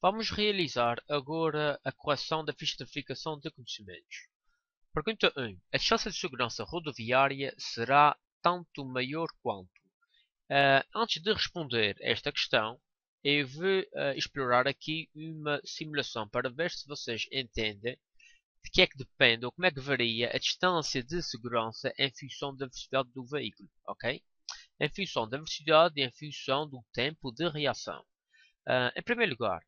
Vamos realizar agora a correção da ficha de verificação de conhecimentos. Pergunta 1. A distância de segurança rodoviária será tanto maior quanto? Antes de responder esta questão, eu vou explorar aqui uma simulação para ver se vocês entendem de que é que depende ou como é que varia a distância de segurança em função da velocidade do veículo, ok? Em função da velocidade e em função do tempo de reação. Em primeiro lugar,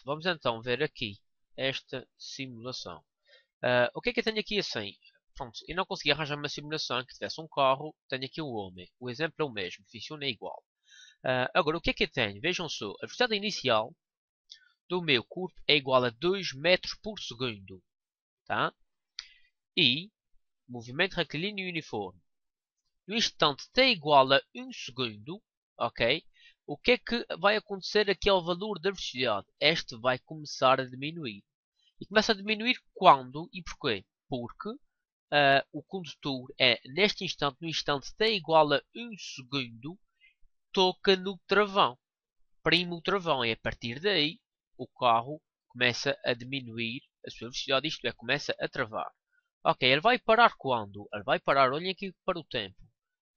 vamos então ver aqui esta simulação. O que é que eu tenho aqui assim? Pronto, eu não consegui arranjar uma simulação que tivesse um carro, tenho aqui um homem. O exemplo é o mesmo, funciona igual. Agora, o que é que eu tenho? Vejam só, a velocidade inicial do meu corpo é igual a 2 metros por segundo. Tá? E movimento retilíneo uniforme. No instante t igual a 1 segundo, ok? O que é que vai acontecer aqui ao valor da velocidade? Este vai começar a diminuir. E começa a diminuir quando e porquê? Porque o condutor neste instante, no instante t igual a 1 segundo, toca no travão. Prima o travão e a partir daí o carro começa a diminuir a sua velocidade, isto é, começa a travar. Ok, ele vai parar quando? Ele vai parar, olhem aqui para o tempo.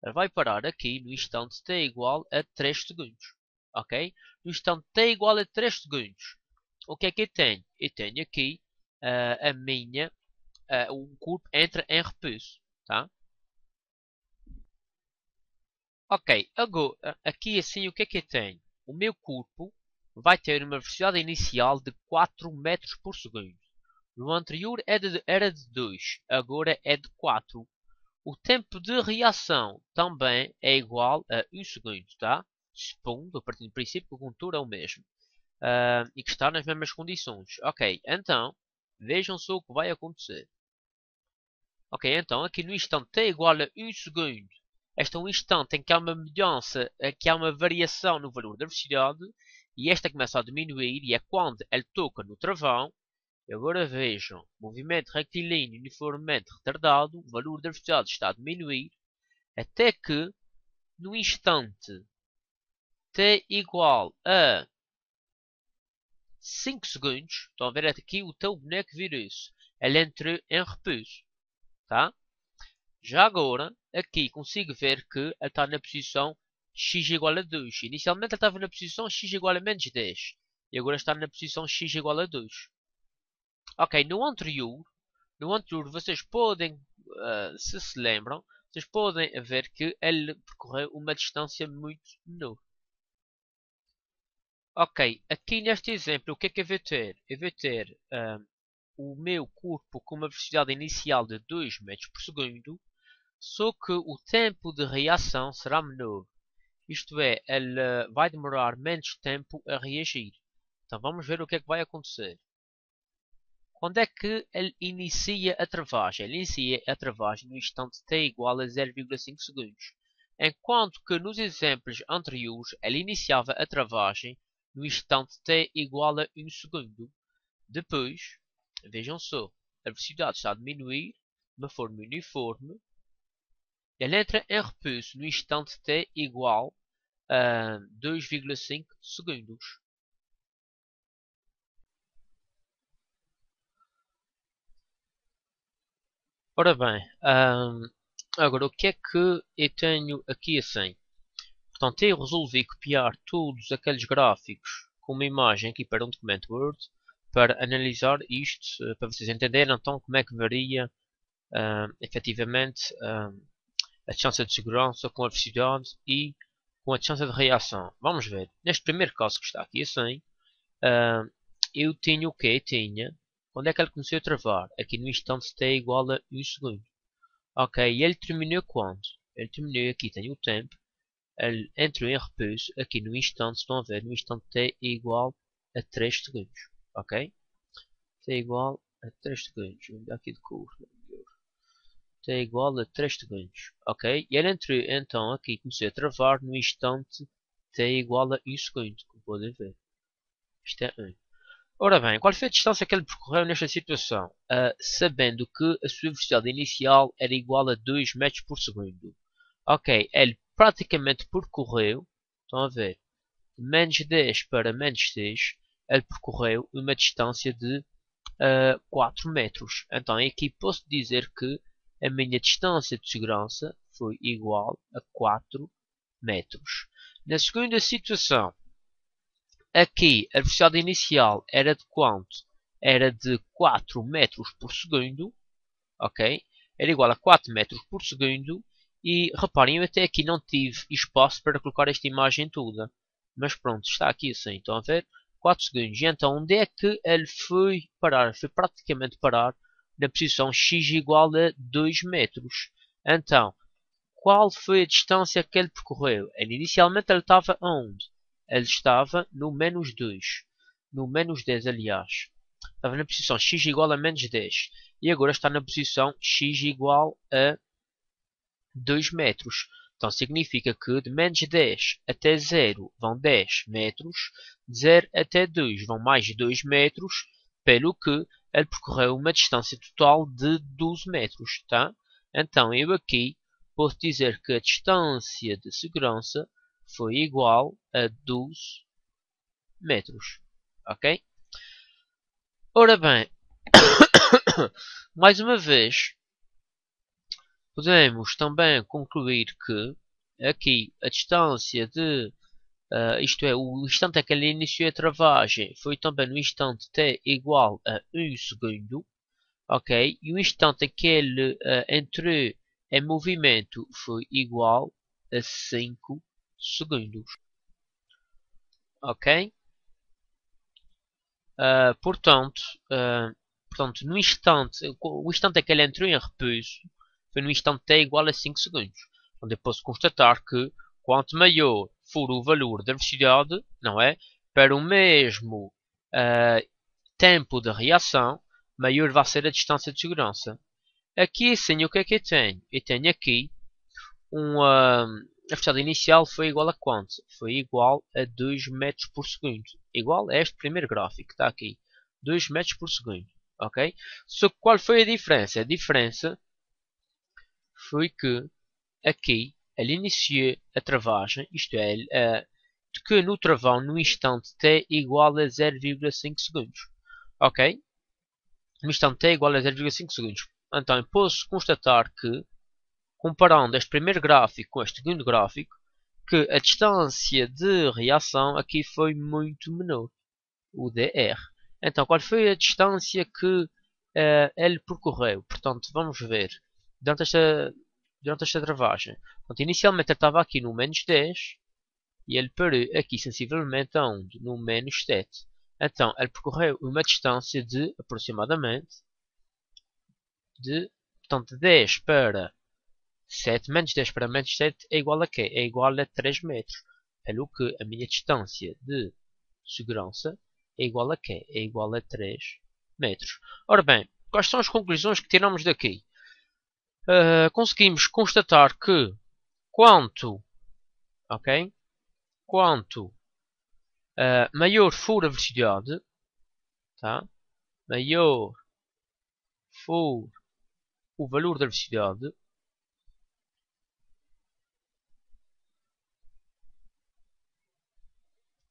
Ele vai parar aqui no instante t igual a 3 segundos. Ok? No instante t igual a 3 segundos. O que é que eu tenho? Eu tenho aqui o corpo entra em repouso. Tá? Ok, agora aqui assim o que é que eu tenho? O meu corpo vai ter uma velocidade inicial de 4 metros por segundo. No anterior era de 2, agora é de 4. O tempo de reação também é igual a 1 segundo, tá? Supondo, a partir do princípio, que o condutor é o mesmo. E que está nas mesmas condições. Ok, então, vejam só o que vai acontecer. Ok, então, aqui no instante t igual a 1 segundo. Este é um instante em que há uma mudança, que há uma variação no valor da velocidade. E esta começa a diminuir, e é quando ele toca no travão. E agora vejam, movimento retilíneo uniformemente retardado, o valor da velocidade está a diminuir, até que, no instante t igual a 5 segundos, estão a ver aqui o teu boneco virou-se, ele entrou em repouso, tá? Já agora, aqui consigo ver que ele está na posição x igual a 2. Inicialmente ele estava na posição x igual a menos 10, e agora está na posição x igual a 2. Ok, no anterior vocês podem, se lembram, vocês podem ver que ele percorreu uma distância muito menor. Ok, aqui neste exemplo, o que é que eu vou ter? Eu vou ter o meu corpo com uma velocidade inicial de 2 metros por segundo, só que o tempo de reação será menor. Isto é, ele vai demorar menos tempo a reagir. Então vamos ver o que é que vai acontecer. Quando é que ele inicia a travagem? Ele inicia a travagem no instante t igual a 0,5 segundos. Enquanto que nos exemplos anteriores ele iniciava a travagem no instante t igual a 1 segundo. Depois, vejam só, a velocidade está a diminuir de uma forma uniforme. Ele entra em repouso no instante t igual a 2,5 segundos. Ora bem, agora o que é que eu tenho aqui assim? Portanto, eu resolvi copiar todos aqueles gráficos com uma imagem aqui para um documento Word para analisar isto, para vocês entenderem então como é que varia efetivamente a distância de segurança com a velocidade e com a distância de reação. Vamos ver. Neste primeiro caso que está aqui assim, eu tinha o quê? Tinha. Quando é que ele começou a travar? Aqui no instante t igual a 1 segundo. Ok, e ele terminou quando? Ele terminou aqui, tenho o tempo. Ele entrou em repouso aqui no instante, estão a ver, no instante t igual a 3 segundos. Ok? T igual a 3 segundos. Vou dar aqui de cor. T igual a 3 segundos. Ok? E ele entrou então aqui, começou a travar no instante t igual a 1 segundo. Como podem ver. Isto é 1. Ora bem, qual foi a distância que ele percorreu nesta situação? Sabendo que a sua velocidade inicial era igual a 2 metros por segundo. Ok, ele praticamente percorreu, estão a ver, de menos 10 para menos 6, ele percorreu uma distância de 4 metros. Então aqui posso dizer que a minha distância de segurança foi igual a 4 metros. Na segunda situação, aqui a velocidade inicial era de quanto? Era de 4 metros por segundo, ok? Era igual a 4 metros por segundo. E reparem, eu até aqui não tive espaço para colocar esta imagem toda. Mas pronto, está aqui assim. Estão a ver? 4 segundos. E então, onde é que ele foi parar? Foi praticamente parar na posição x igual a 2 metros. Então, qual foi a distância que ele percorreu? Inicialmente ele estava onde? Ele estava no menos 2. No menos 10, aliás. Estava na posição x igual a menos 10. E agora está na posição x igual a 2 metros. Então significa que de menos 10 até 0 vão 10 metros, de 0 até 2 vão mais 2 metros, pelo que ele percorreu uma distância total de 12 metros. Tá? Então eu aqui posso dizer que a distância de segurança foi igual a 12 metros. Ok? Ora bem, mais uma vez, podemos também concluir que aqui a distância de, isto é, o instante em que ele iniciou a travagem foi também no instante t igual a 1 segundo, ok? E o instante em que ele entrou em movimento foi igual a 5 segundos, ok? Portanto, no instante, o instante em que ele entrou em repouso foi no instante t igual a 5 segundos. Onde eu posso constatar que quanto maior for o valor da velocidade, não é? Para o mesmo tempo de reação, maior vai ser a distância de segurança. Aqui sim, o que é que eu tenho? Eu tenho aqui a velocidade inicial foi igual a quanto? Foi igual a 2 metros por segundo. Igual a este primeiro gráfico que está aqui. 2 metros por segundo. Ok? Só que qual foi a diferença? A diferença foi que aqui ele iniciou a travagem, isto é, de que no travão no instante t igual a 0,5 segundos. Ok? No instante t igual a 0,5 segundos. Então posso constatar que, comparando este primeiro gráfico com este segundo gráfico, que a distância de reação aqui foi muito menor, o dr. Então, qual foi a distância que ele percorreu? Portanto, vamos ver, durante esta travagem. Portanto, inicialmente ele estava aqui no menos 10, e ele parou aqui sensivelmente aonde? No menos 7. Então, ele percorreu uma distância de aproximadamente portanto, 10 para 7 menos 10 para menos 7 é igual a quê? É igual a 3 metros. Pelo que a minha distância de segurança é igual a quê? É igual a 3 metros. Ora bem, quais são as conclusões que tiramos daqui? Conseguimos constatar que quanto maior for a velocidade, tá? Maior for o valor da velocidade,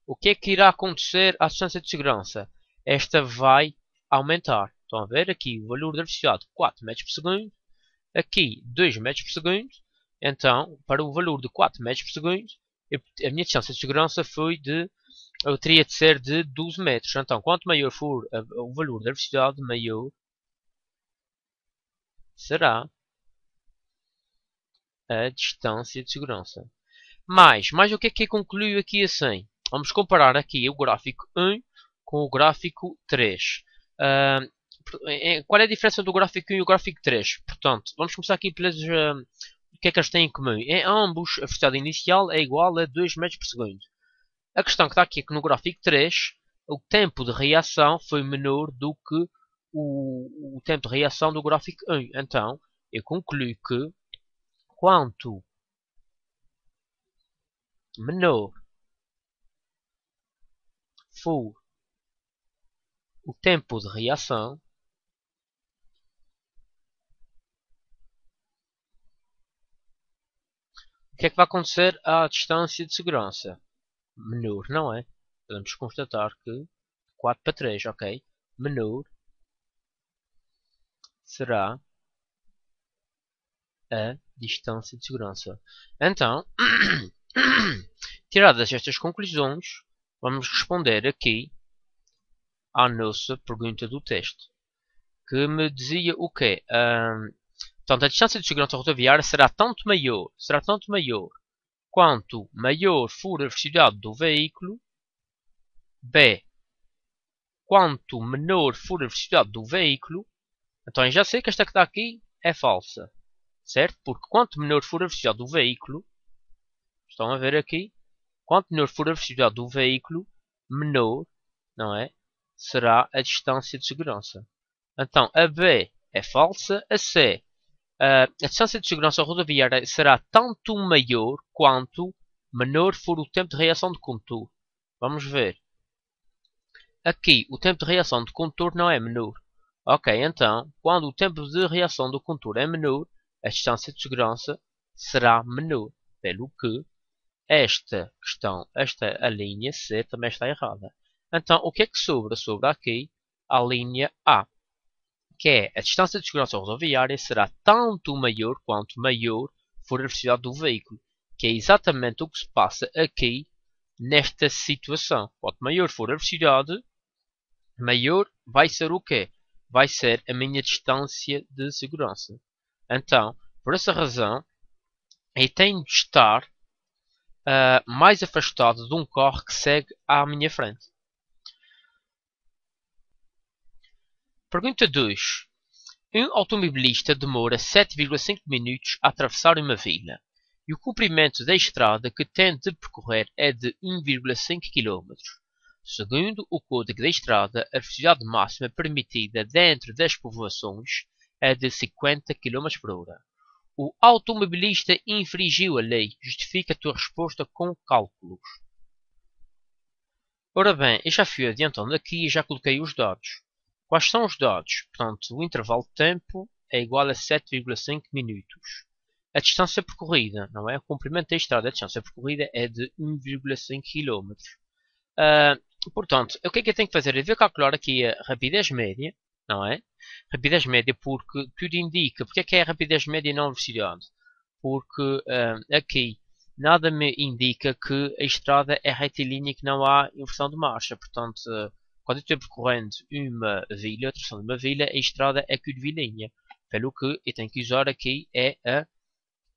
o que é que irá acontecer à distância de segurança? Esta vai aumentar. Estão a ver aqui o valor da velocidade 4 metros por segundo, aqui 2 metros por segundo. Então, para o valor de 4 metros por segundo, a minha distância de segurança eu teria de ser de 12 metros. Então, quanto maior for o valor da velocidade, maior será a distância de segurança. Mas o que é que concluiu aqui assim? Vamos comparar aqui o gráfico 1 com o gráfico 3. Qual é a diferença do gráfico 1 e o gráfico 3? Portanto, vamos começar aqui pelas... o que é que eles têm em comum? Em ambos, a velocidade inicial é igual a 2 metros por segundo. A questão que está aqui é que no gráfico 3, o tempo de reação foi menor do que o tempo de reação do gráfico 1. Então, eu concluo que quanto menor for o tempo de reação, o que é que vai acontecer à distância de segurança? Menor, não é? Podemos constatar que 4 para 3, ok? Menor será a distância de segurança. Então, tiradas estas conclusões, vamos responder aqui à nossa pergunta do teste, que me dizia o quê? Portanto, a distância de segurança rodoviária será tanto maior quanto maior for a velocidade do veículo. B. Quanto menor for a velocidade do veículo. Então eu já sei que esta que está aqui é falsa, certo? Porque quanto menor for a velocidade do veículo, estão a ver aqui, quanto menor for a velocidade do veículo, menor, não é? Será a distância de segurança. Então a B é falsa, a C, a distância de segurança rodoviária será tanto maior quanto menor for o tempo de reação do condutor. Vamos ver. Aqui o tempo de reação do condutor não é menor. Ok, então, quando o tempo de reação do condutor é menor, a distância de segurança será menor. Pelo que esta questão, a linha C também está errada. Então, o que é que sobra? Sobra aqui a linha A, que é a distância de segurança rodoviária será tanto maior quanto maior for a velocidade do veículo, que é exatamente o que se passa aqui nesta situação. Quanto maior for a velocidade, maior vai ser o quê? Vai ser a minha distância de segurança. Então, por essa razão, eu tenho de estar mais afastado de um carro que segue à minha frente. Pergunta 2. Um automobilista demora 7,5 minutos a atravessar uma vila e o comprimento da estrada que tem de percorrer é de 1,5 km. Segundo o Código da Estrada, a velocidade máxima permitida dentro das povoações é de 50 km por hora. O automobilista infringiu a lei. Justifica a tua resposta com cálculos. Ora bem, eu já fui adiantando aqui e já coloquei os dados. Quais são os dados? Portanto, o intervalo de tempo é igual a 7,5 minutos. A distância percorrida, não é? O comprimento da estrada, a distância percorrida é de 1,5 km. Portanto, o que é que eu tenho que fazer? Eu vou calcular aqui a rapidez média, não é? Rapidez média porque tudo indica. Porque é que é a rapidez média e não a velocidade? Porque aqui nada me indica que a estrada é retilínea e que não há inversão de marcha. Portanto, quando eu estou percorrendo uma vila, atravessando uma vila, a estrada é curvilínea. Pelo que eu tenho que usar aqui é a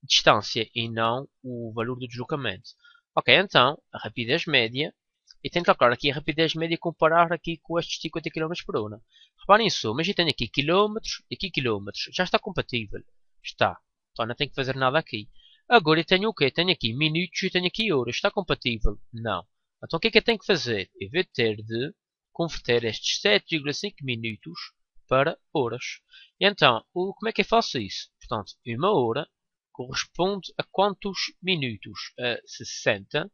distância e não o valor do deslocamento. Ok, então, a rapidez média. E tenho que calcular aqui a rapidez média e comparar aqui com estes 50 km por hora. Reparem só, mas eu tenho aqui quilómetros e aqui quilómetros. Já está compatível. Está. Então não tenho que fazer nada aqui. Agora eu tenho o quê? Tenho aqui minutos e tenho aqui horas. Está compatível? Não. Então o que é que eu tenho que fazer? Eu vou ter de converter estes 7,5 minutos para horas. E então, como é que eu faço isso? Portanto, uma hora corresponde a quantos minutos? A 60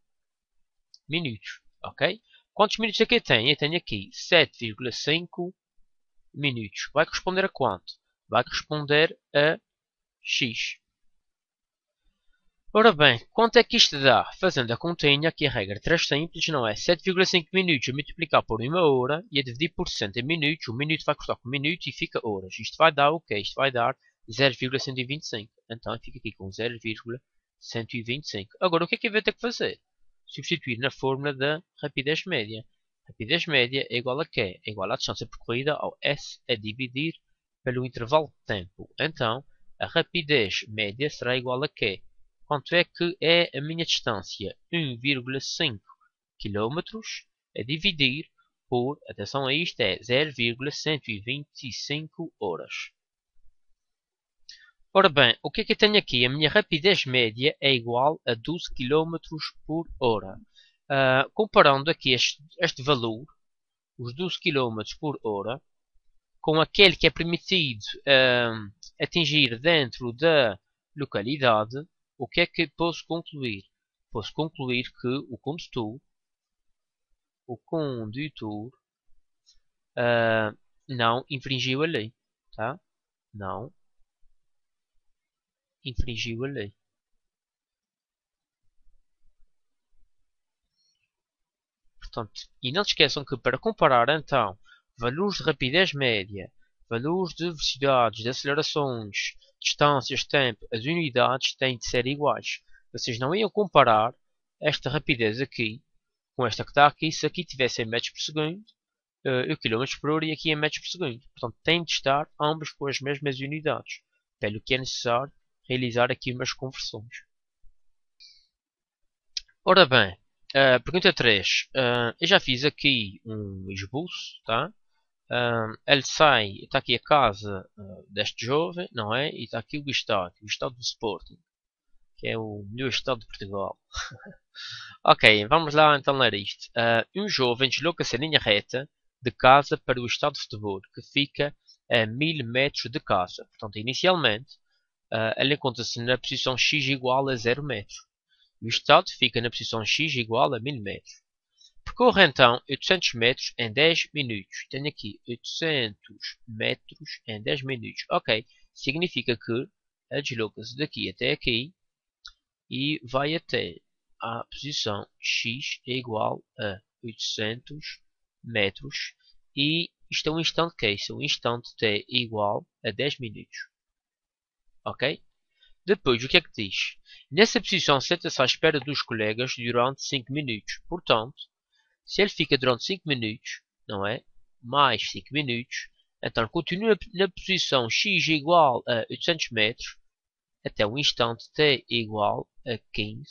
minutos. Ok? Quantos minutos é que eu tenho? Eu tenho aqui 7,5 minutos. Vai corresponder a quanto? Vai corresponder a x. Ora bem, quanto é que isto dá? Fazendo a continha, aqui a regra 3 simples, não é? 7,5 minutos a multiplicar por uma hora e a dividir por 60 minutos. O minuto vai cortar com minuto e fica horas. Isto vai dar o quê? Isto vai dar 0,125. Então fica aqui com 0,125. Agora o que é que eu vou ter que fazer? Substituir na fórmula da rapidez média. Rapidez média é igual a quê? É igual à distância percorrida ao S a dividir pelo intervalo de tempo. Então, a rapidez média será igual a quê? Quanto é que é a minha distância? 1,5 km a dividir por, atenção a isto, é 0,125 horas. Ora bem, o que é que eu tenho aqui? A minha rapidez média é igual a 12 km por hora. Comparando aqui este valor, os 12 km por hora, com aquele que é permitido atingir dentro da localidade, o que é que posso concluir? Posso concluir que o condutor não infringiu a lei. Tá? Não infringiu a lei. Portanto, e não se esqueçam que para comparar então valores de rapidez média, valores de velocidades, de acelerações, distâncias, tempo, as unidades têm de ser iguais. Vocês não iam comparar esta rapidez aqui com esta que está aqui se aqui tivesse em metros por segundo e quilómetros por hora e aqui em metros por segundo. Portanto, têm de estar ambos com as mesmas unidades, pelo que é necessário realizar aqui umas conversões. Ora bem, pergunta 3. Eu já fiz aqui um esboço, tá? Ele sai, está aqui a casa deste jovem, não é? E está aqui o estado do Sporting, que é o melhor estado de Portugal. Ok, vamos lá então ler isto. Um jovem desloca-se em linha reta de casa para o estádio de futebol, que fica a 1000 metros de casa. Portanto, inicialmente, ele encontra-se na posição x igual a 0 metros. O estádio fica na posição x igual a 1000 metros. Percorra então 800 metros em 10 minutos. Tenho aqui 800 metros em 10 minutos. Ok, significa que ele desloca-se daqui até aqui e vai até a posição x é igual a 800 metros. E isto é um instante que é isso? Um instante t igual a 10 minutos. Ok? Depois, o que é que diz? Nessa posição, senta-se à espera dos colegas durante 5 minutos. Portanto, se ele fica durante 5 minutos, não é? Mais 5 minutos, então continua na posição x igual a 800 metros até o instante t igual a 15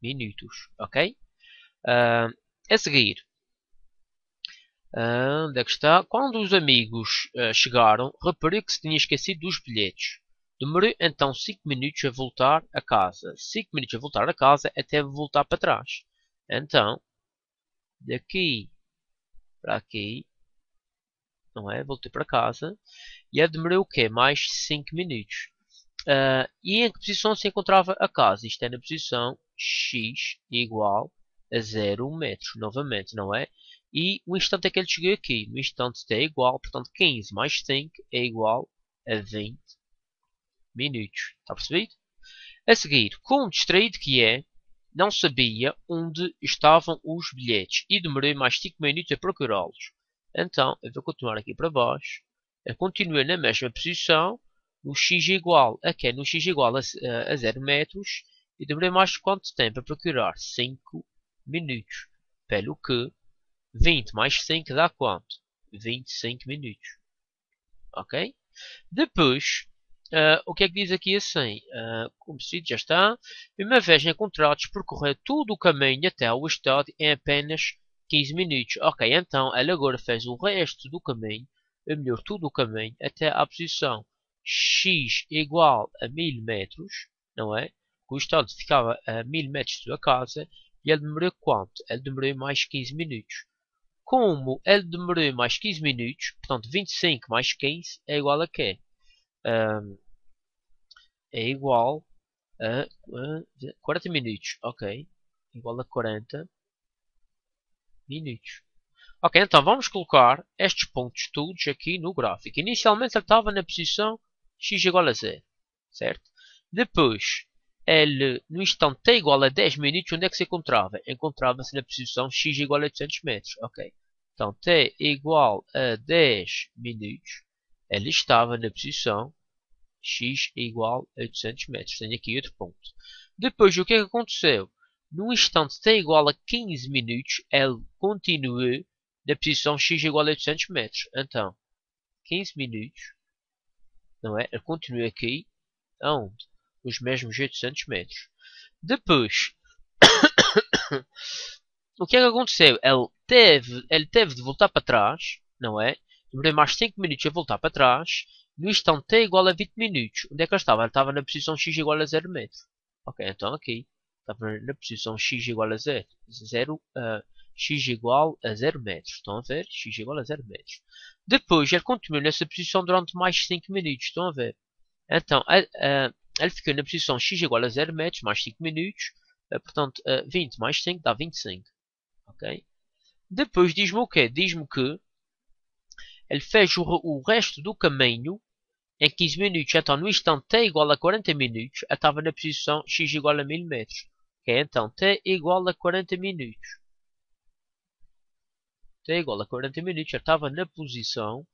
minutos. Ok? A seguir, onde é que está? Quando os amigos chegaram, reparei que se tinha esquecido dos bilhetes. Demorei então 5 minutos a voltar a casa. 5 minutos a voltar a casa até voltar para trás. Então, daqui para aqui, não é? Voltei para casa. E eu demorei o quê? Mais 5 minutos. E em que posição se encontrava a casa? Isto é na posição x igual a 0 metros. Novamente, não é? E o instante é que ele chegou aqui. No instante t é igual, portanto 15 mais 5 é igual a 20 minutos. Está percebido? A seguir, como distraído que é, não sabia onde estavam os bilhetes e demorei mais 5 minutos a procurá-los. Então, eu vou continuar aqui para baixo. Eu continuei na mesma posição, no x igual a quê? No x igual a 0 metros e demorei mais quanto tempo a procurar? 5 minutos. Pelo que 20 mais 5 dá quanto? 25 minutos. Ok? Depois, o que é que diz aqui assim? Como se já está. Uma vez encontrados, percorrer todo o caminho até ao estádio em apenas 15 minutos. Ok, então ele agora fez o resto do caminho, ou melhor, todo o caminho, até a posição x igual a 1000 metros, não é? O estádio ficava a 1000 metros de sua casa e ele demorou quanto? Ele demorou mais 15 minutos. Como ele demorou mais 15 minutos, portanto 25 mais 15 é igual a quê? É igual a 40 minutos. Ok. Igual a 40 minutos. Ok, então vamos colocar estes pontos todos aqui no gráfico. Inicialmente ele estava na posição x igual a 0. Certo? Depois, ele no instante t igual a 10 minutos, onde é que se encontrava? Encontrava-se na posição x igual a 800 metros. Ok. Então t igual a 10 minutos, ele estava na posição x igual a 800 metros. Tenho aqui outro ponto. Depois, o que é que aconteceu? No instante t igual a 15 minutos, ele continuou na posição x igual a 800 metros. Então, 15 minutos, não é? Ele continua aqui, onde? Nos mesmos 800 metros. Depois, o que é que aconteceu? Ele teve de voltar para trás, não é? Demorei mais 5 minutos a voltar para trás. No instante t igual a 20 minutos. Onde é que ele estava? Ele estava na posição x igual a 0 metros. Ok, então aqui. Estava na posição x igual a 0. X igual a 0 metros. Estão a ver? X igual a 0 metros. Depois ele continuou nessa posição durante mais 5 minutos. Estão a ver? Então ele ficou na posição x igual a 0 metros mais 5 minutos. Portanto, 20 mais 5 dá 25. Ok? Depois diz-me o quê? Diz-me que ele fez o resto do caminho em 15 minutos. Então, no instante t igual a 40 minutos, eu estava na posição x igual a 1000 metros. Okay? Então, t igual a 40 minutos. t é igual a 40 minutos, já estava na posição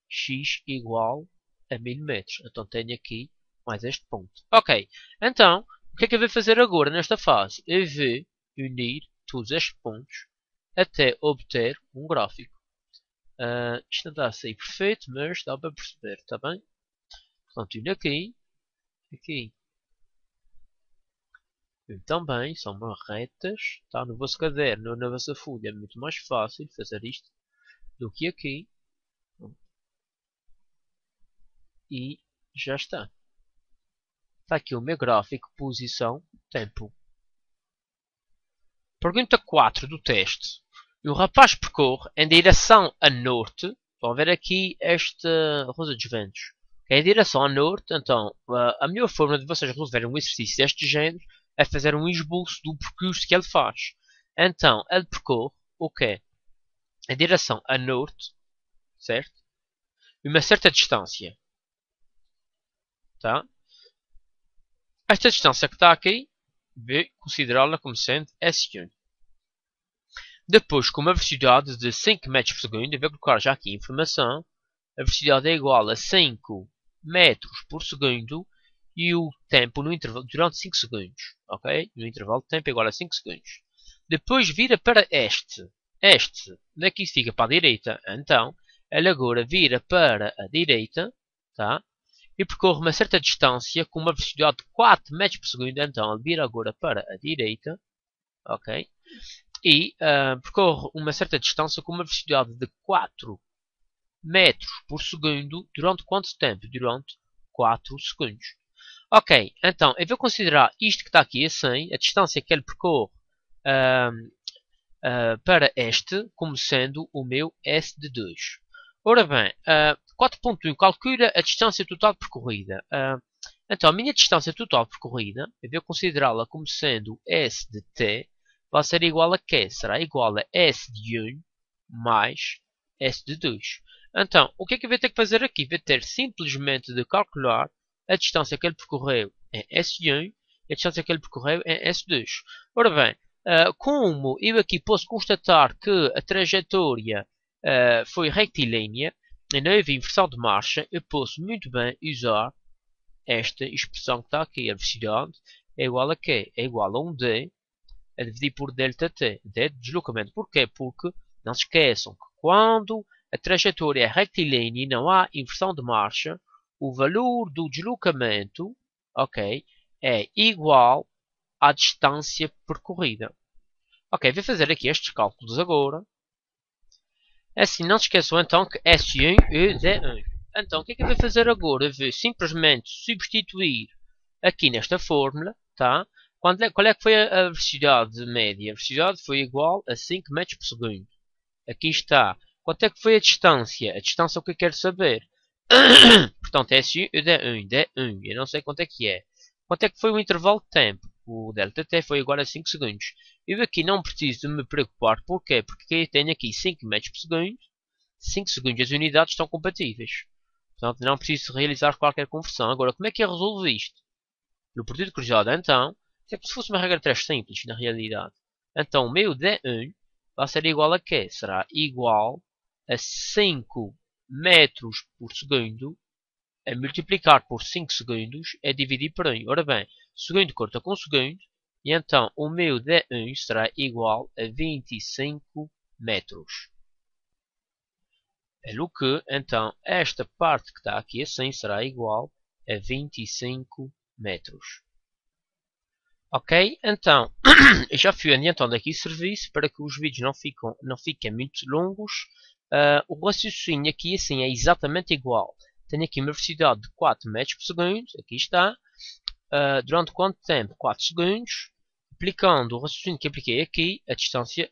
x igual a 1000 metros. Então tenho aqui mais este ponto. Ok, então o que é que eu vou fazer agora nesta fase? Eu vou unir todos estes pontos até obter um gráfico. Isto não está a sair perfeito, mas dá para perceber, está bem? Portanto, uno aqui, aqui. E também são retas, está no vosso caderno ou na vossa folha, é muito mais fácil fazer isto do que aqui. E já está. Está aqui o meu gráfico, posição, tempo. Pergunta 4 do teste. O rapaz percorre em direção a norte. Vão ver aqui esta rosa dos ventos. Em direção a norte, então, a melhor forma de vocês resolverem um exercício deste género é fazer um esboço do percurso que ele faz. Então, ele percorre o quê? Em direção a norte, certo? Uma certa distância. Tá? Esta distância que está aqui, vou considerá-la como sendo S1. Depois, com uma velocidade de 5 metros por segundo, eu vou colocar já aqui a informação. A velocidade é igual a 5 metros por segundo e o tempo no intervalo durante 5 segundos. Ok? No intervalo de tempo é igual a 5 segundos. Depois vira para este. Daqui fica para a direita. Então, ele agora vira para a direita. Tá? E percorre uma certa distância com uma velocidade de 4 metros por segundo. Então, ele vira agora para a direita. Ok? E percorre uma certa distância com uma velocidade de 4 metros por segundo durante quanto tempo? Durante 4 segundos. Ok, então eu vou considerar isto que está aqui assim, a distância que ele percorre para este, como sendo o meu S de 2. Ora bem, 4.1 calcula a distância total percorrida. Então a minha distância total percorrida, eu vou considerá-la como sendo S de t, vai ser igual a quê? Será igual a S de 1 mais S de 2. Então, o que é que eu vou ter que fazer aqui? Vou ter simplesmente de calcular a distância que ele percorreu em S1 e a distância que ele percorreu em S2. Ora bem, como eu aqui posso constatar que a trajetória foi retilínea e não houve inversão de marcha, eu posso muito bem usar esta expressão que está aqui. A velocidade é igual a quê? É igual a 1D a dividir por ΔT, d de deslocamento. Porquê? Porque não se esqueçam que quando a trajetória é retilínea e não há inversão de marcha, o valor do deslocamento, ok, é igual à distância percorrida. Ok, vou fazer aqui estes cálculos agora. Assim, não se esqueçam então que S1 é D1. Então, o que é que eu vou fazer agora? Eu vou simplesmente substituir aqui nesta fórmula, tá? Qual é que foi a velocidade média? A velocidade foi igual a 5 metros por segundo. Aqui está. Quanto é que foi a distância? A distância é o que eu quero saber. Portanto, S1 e D1. D1. Eu não sei quanto é que é. Quanto é que foi o intervalo de tempo? O ΔT foi igual a 5 segundos. Eu aqui não preciso de me preocupar. Porquê? Porque eu tenho aqui 5 metros por segundo. 5 segundos as unidades estão compatíveis. Portanto, não preciso realizar qualquer conversão. Agora, como é que eu resolvo isto? No produto cruzado, então, é como se fosse uma regra 3 simples, na realidade. Então, o meu D1 vai ser igual a quê? Será igual a 5 metros por segundo a multiplicar por 5 segundos é dividir por 1. Ora bem, segundo corta com segundo, e então o meu D1 será igual a 25 metros. Pelo que, então, esta parte que está aqui assim será igual a 25 metros. Ok? Então, eu já fui adiantando aqui o serviço para que os vídeos não fiquem muito longos. O raciocínio aqui assim é exatamente igual. Tenho aqui uma velocidade de 4 metros por segundo. Aqui está. Durante quanto tempo? 4 segundos. Aplicando o raciocínio que apliquei aqui, a distância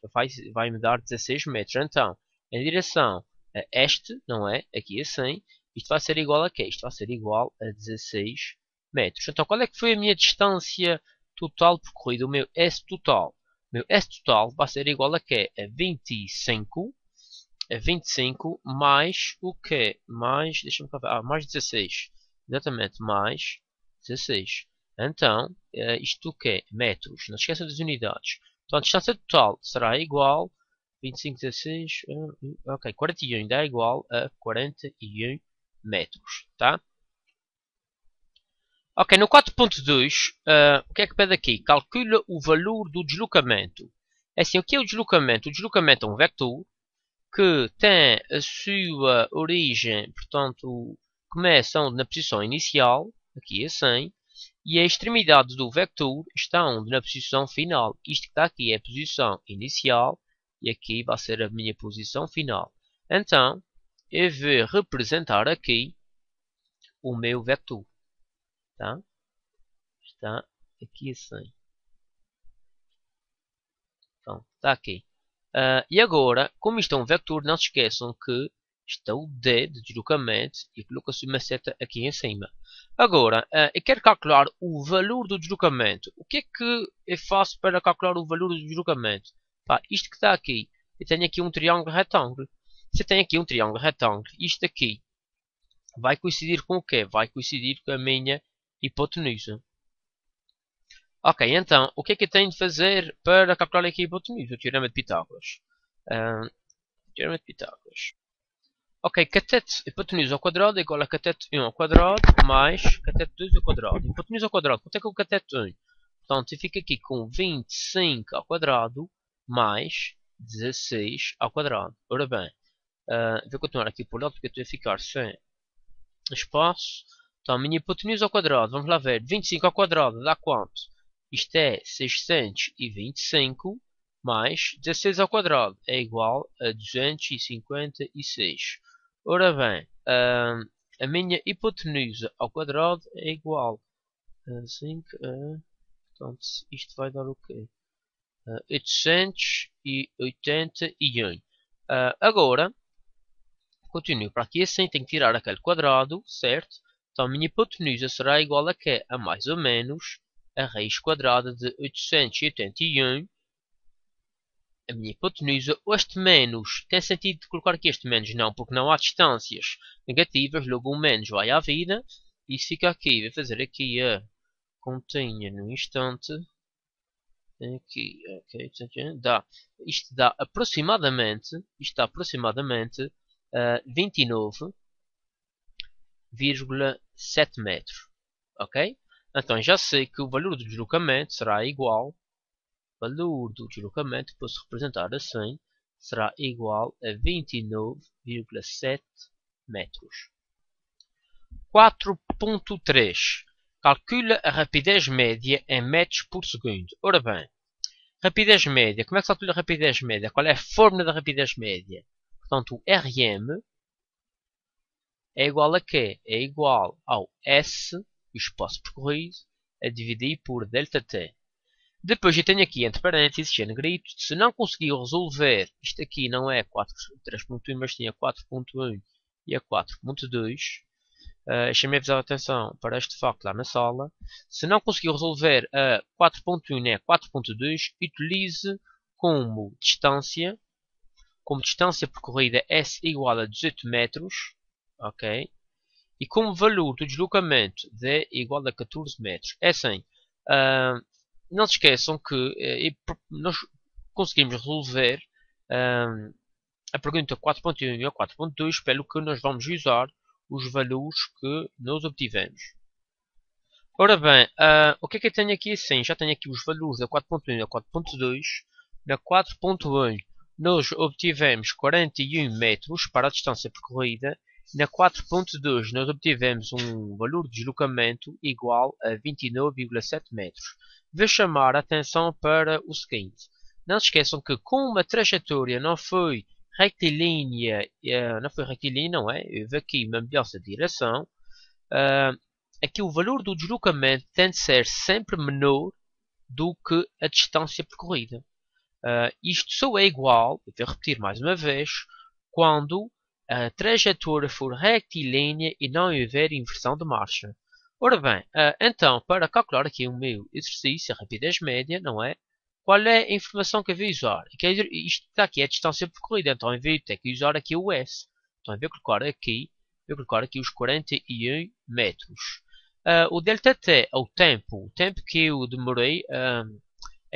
vai me dar 16 metros. Então, em direção a este, não é? Aqui assim. Isto vai ser igual a quê? Isto vai ser igual a 16 metros. Então, qual é que foi a minha distância total percorrida? O meu S total. O meu S total vai ser igual a quê? A 25 mais o quê? Mais, deixa-me ver, mais 16. Exatamente, mais 16. Então, isto o quê? Metros. Não se esqueçam das unidades. Então, a distância total será igual 25, 16, ok, 41 dá igual a 41 metros, tá? Ok, no 4.2, o que é que pede aqui? Calcula o valor do deslocamento. É assim, o que é o deslocamento? O deslocamento é um vetor que tem a sua origem, portanto, começa na posição inicial, aqui é 100, e a extremidade do vetor está onde? Na posição final. Isto que está aqui é a posição inicial e aqui vai ser a minha posição final. Então, eu vou representar aqui o meu vetor. Tá? Está aqui assim. Então, está aqui. E agora, como isto é um vetor, não se esqueçam que está o D de deslocamento e coloca-se uma seta aqui em cima. Agora, eu quero calcular o valor do deslocamento. O que é que eu faço para calcular o valor do deslocamento? Pá, isto que está aqui, eu tenho aqui um triângulo retângulo. Se eu tenho aqui um triângulo retângulo, isto aqui vai coincidir com o quê? Vai coincidir com a minha hipotenusa. Ok, então, o que é que eu tenho de fazer para calcular aqui a hipotenusa? O teorema de Pitágoras. Teorema de Pitágoras. Ok, cateto hipotenusa ao quadrado é igual a cateto 1 ao quadrado mais cateto 2 ao quadrado. Hipotenusa ao quadrado, quanto é que é o cateto 1? Portanto, eu fico aqui com 25 ao quadrado mais 16 ao quadrado. Ora bem, vou continuar aqui por lado porque eu estou a ficar sem espaço. Então, a minha hipotenusa ao quadrado, vamos lá ver, 25 ao quadrado dá quanto? Isto é 625 mais 16 ao quadrado é igual a 256. Ora bem, a minha hipotenusa ao quadrado é igual a 5 portanto, isto vai dar o quê? 881. Agora, continuo para aqui assim, tenho que tirar aquele quadrado, certo? Então a minha hipotenusa será igual a quê? A mais ou menos a raiz quadrada de 881. A minha hipotenusa, este menos, tem sentido de colocar aqui este menos? Não, porque não há distâncias negativas, logo o menos vai à vida. Isso fica aqui, vou fazer aqui a continha no instante. Aqui, ok, dá. Isto dá aproximadamente, 29,7 metros. Ok? Então já sei que o valor do deslocamento será igual. O valor do deslocamento, posso representar assim, será igual a 29,7 metros. 4.3. Calcula a rapidez média em metros por segundo. Ora bem, rapidez média. Como é que se calcula a rapidez média? Qual é a fórmula da rapidez média? Portanto, o Rm é igual a quê? É igual ao S, o espaço percorrido, a dividir por ΔT. Depois eu tenho aqui entre parênteses, em negrito, se não conseguir resolver, isto aqui não é 3.1, mas tinha 4.1 e a 4.2, chamei-vos a atenção para este facto lá na sala. Se não conseguir resolver a 4.1 nem a 4.2, utilize como distância percorrida S igual a 18 metros, ok? E como valor do deslocamento D igual a 14 metros. É assim, não se esqueçam que nós conseguimos resolver a pergunta 4.1 e a 4.2 pelo que nós vamos usar os valores que nós obtivemos. Ora bem, o que é que eu tenho aqui assim? Já tenho aqui os valores da 4.1 e da 4.2. Na 4.1 nós obtivemos 41 metros para a distância percorrida. Na 4.2 nós obtivemos um valor de deslocamento igual a 29,7 metros. Vou chamar a atenção para o seguinte. Não se esqueçam que como a trajetória não foi retilínea, não é? Houve aqui uma mudança de direção. Aqui o valor do deslocamento tem de ser sempre menor do que a distância percorrida. Isto só é igual, vou repetir mais uma vez, quando a trajetória for retilínea e não houver inversão de marcha. Ora bem, então, para calcular aqui o meu exercício, a rapidez média, não é? Qual é a informação que eu vou usar? Isto aqui é a distância percorrida, então eu vou ter que usar aqui o S. Então eu vou colocar aqui os 41 metros. O ΔT é o tempo que eu demorei a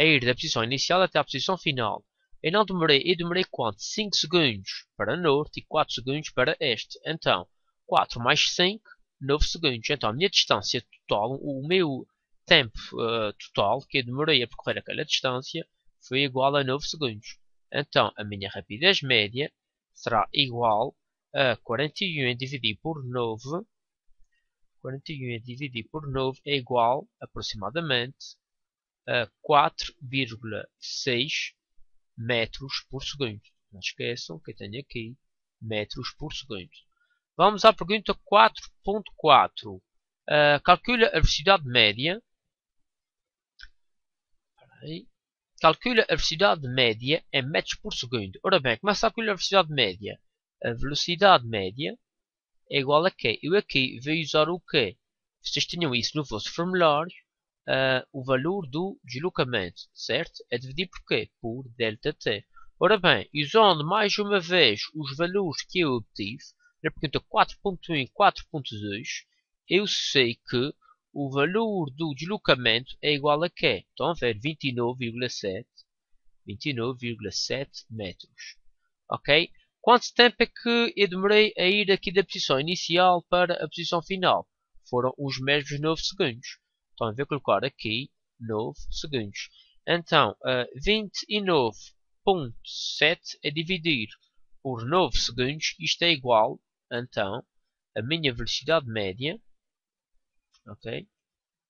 ir da posição inicial até a posição final. Eu demorei quanto? 5 segundos para norte e 4 segundos para este. Então, 4 mais 5, 9 segundos. Então, a minha distância total, o meu tempo total que eu demorei a percorrer aquela distância foi igual a 9 segundos. Então, a minha rapidez média será igual a 41 dividido por 9. 41 dividido por 9 é igual, aproximadamente, a 4,6 metros por segundo. Não esqueçam que eu tenho aqui metros por segundo. Vamos à pergunta 4.4. Calcula a velocidade média. Calcula a velocidade média em metros por segundo. Ora bem, começa a calcular a velocidade média. A velocidade média é igual a quê? Eu aqui vou usar o quê? Vocês tinham isso no vosso formulário. O valor do deslocamento, certo? É dividir por quê? Por ΔT. Ora bem, usando mais uma vez os valores que eu obtive, na pergunta 4.1 e 4.2, eu sei que o valor do deslocamento é igual a quê? Estão a ver? 29,7 metros. Ok? Quanto tempo é que eu demorei a ir aqui da posição inicial para a posição final? Foram os mesmos 9 segundos. Então, eu vou colocar aqui 9 segundos. Então, 29,7 a dividir por 9 segundos. Isto é igual, então, a minha velocidade média. Ok?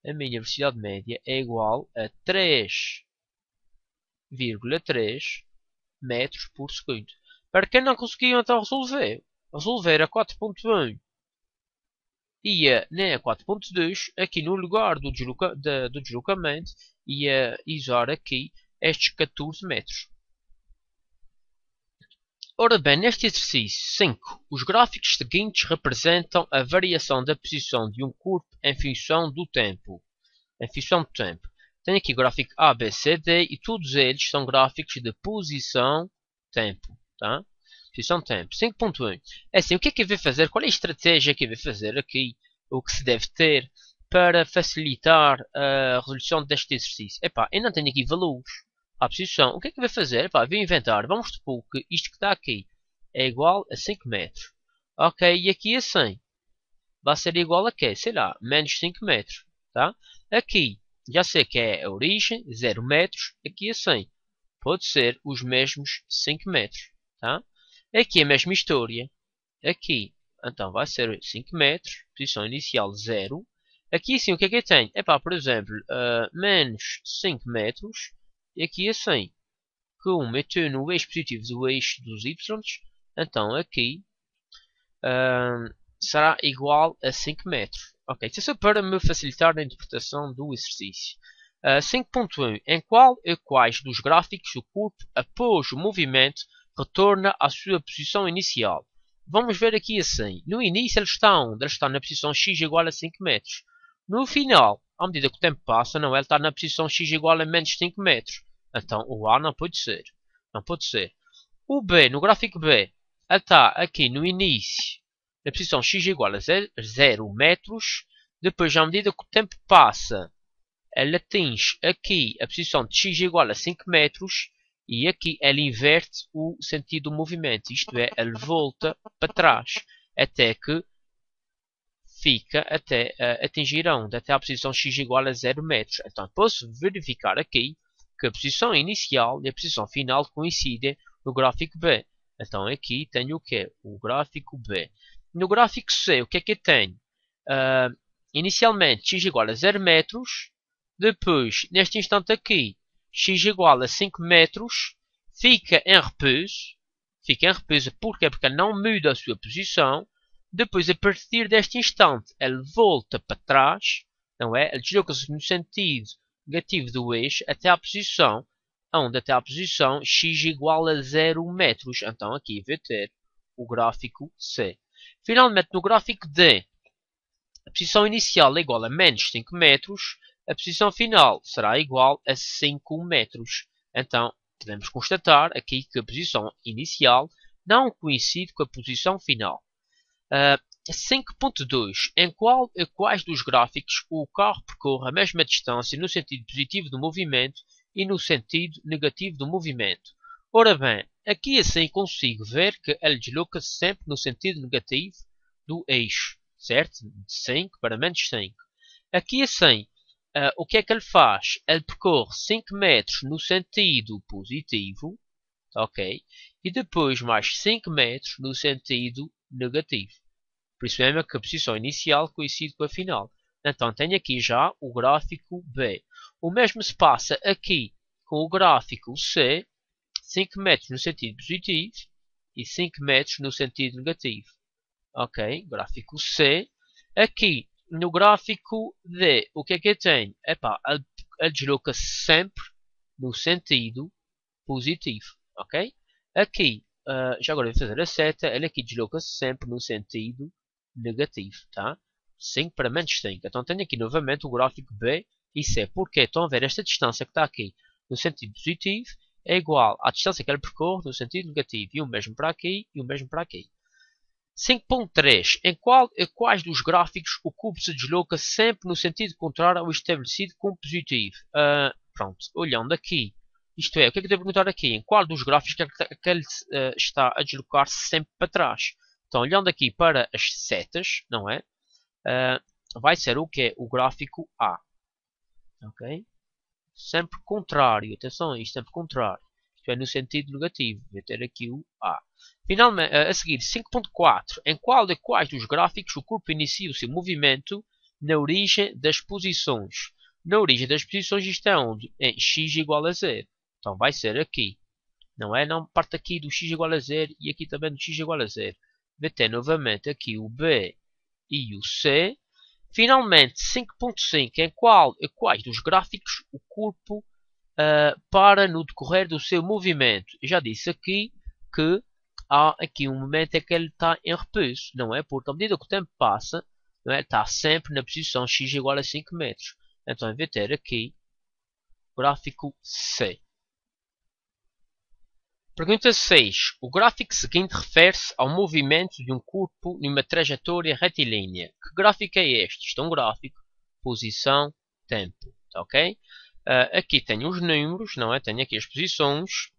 A minha velocidade média é igual a 3,3 metros por segundo. Para quem não conseguiu então resolver a 4.1 ia na 4.2, aqui no lugar do deslocamento, ia usar aqui estes 14 metros. Ora bem, neste exercício 5, os gráficos seguintes representam a variação da posição de um corpo em função do tempo. Tenho aqui o gráfico A, B, C, D e todos eles são gráficos de posição-tempo. Tá? Posição-tempo. 5.1. É assim, o que é que eu vou fazer? Qual é a estratégia que eu vou fazer aqui? O que se deve ter para facilitar a resolução deste exercício? Epá, eu não tenho aqui valores à posição. O que é que eu vou fazer? Epá, vou inventar. Vamos supor que isto que está aqui é igual a 5 metros. Ok, e aqui a 100. Vai ser igual a quê? Sei lá, menos 5 metros. Tá? Aqui, já sei que é a origem, 0 metros. Aqui a 100. Pode ser os mesmos 5 metros. Tá? Aqui é a mesma história. Aqui, então, vai ser 5 metros. Posição inicial 0. Aqui sim, o que é que eu tenho? Epá, por exemplo, menos 5 metros. E aqui a 100. Como eu estou no eixo positivo do eixo dos y, então aqui será igual a 5 metros. Ok, isso é só para me facilitar a interpretação do exercício. 5.1. Em qual e quais dos gráficos o corpo, após o movimento, retorna à sua posição inicial? Vamos ver aqui assim. No início ele está onde? Ele está na posição x igual a 5 metros. No final, à medida que o tempo passa, não, ele está na posição x igual a menos 5 metros. Então o A não pode ser. Não pode ser. O B, no gráfico B, ele está aqui no início, na posição x igual a 0 metros. Depois, à medida que o tempo passa, ele atinge aqui a posição de x igual a 5 metros. E aqui ele inverte o sentido do movimento. Isto é, ele volta para trás. Até que fica até atingir onde? Até a posição x igual a 0 metros. Então, posso verificar aqui que a posição inicial e a posição final coincidem no gráfico B. Então, aqui tenho o quê? O gráfico B. No gráfico C, o que é que eu tenho? Inicialmente, x igual a 0 metros. Depois, neste instante aqui, x igual a 5 metros. Fica em repouso. Porquê? Porque ele não muda a sua posição. Depois, a partir deste instante, ele volta para trás. Não é? Ele desloca-se no sentido negativo do eixo até a posição, onde até a posição x igual a 0 metros. Então aqui vai ter o gráfico C. Finalmente no gráfico D, a posição inicial é igual a menos 5 metros, a posição final será igual a 5 metros. Então podemos constatar aqui que a posição inicial não coincide com a posição final. 5.2. Em qual e quais dos gráficos o carro percorre a mesma distância no sentido positivo do movimento e no sentido negativo do movimento? Ora bem, aqui assim consigo ver que ele desloca-se sempre no sentido negativo do eixo, certo? De 5 para menos 5. Aqui assim, o que é que ele faz? Ele percorre 5 metros no sentido positivo, ok? E depois mais 5 metros no sentido negativo. Por isso mesmo que a posição inicial coincide com a final. Então tenho aqui já o gráfico B. O mesmo se passa aqui com o gráfico C, 5 metros no sentido positivo e 5 metros no sentido negativo. Ok, gráfico C. Aqui no gráfico D, o que é que eu tenho? Epá, ele desloca-se sempre no sentido positivo. Ok? Aqui, já agora vou fazer a seta, ele aqui desloca-se sempre no sentido negativo. Tá? 5 para menos 5. Então tenho aqui novamente o gráfico B e C. Porque estão a ver esta distância que está aqui no sentido positivo é igual à distância que ele percorre no sentido negativo. E o mesmo para aqui e o mesmo para aqui. 5.3. Quais dos gráficos o cubo se desloca sempre no sentido contrário ao estabelecido como positivo? Pronto, olhando aqui. Isto é, o que é que eu devo perguntar aqui? Em qual dos gráficos é que ele está a deslocar-se sempre para trás? Então, olhando aqui para as setas, não é? Vai ser o que? O gráfico A. Ok? Sempre contrário. Atenção a isto, sempre contrário. Isto é no sentido negativo. Vou ter aqui o A. Finalmente, a seguir, 5.4. Em qual de quais dos gráficos o corpo inicia o seu movimento na origem das posições? Na origem das posições isto é onde? Em x igual a 0. Então vai ser aqui. Não é? Não parte aqui do x igual a 0 e aqui também do x igual a 0. Vai ter novamente aqui o B e o C. Finalmente, 5.5. Em quais dos gráficos o corpo para no decorrer do seu movimento? Eu já disse aqui que há aqui um momento em que ele está em repouso, não é? Porque à medida que o tempo passa, não é? Está sempre na posição x igual a 5 metros. Então, eu vou ter aqui o gráfico C. Pergunta 6. O gráfico seguinte refere-se ao movimento de um corpo numa trajetória retilínea. Que gráfico é este? Isto é um gráfico, posição, tempo. Tá, ok? Aqui tenho os números, não é? Tenho aqui as posições.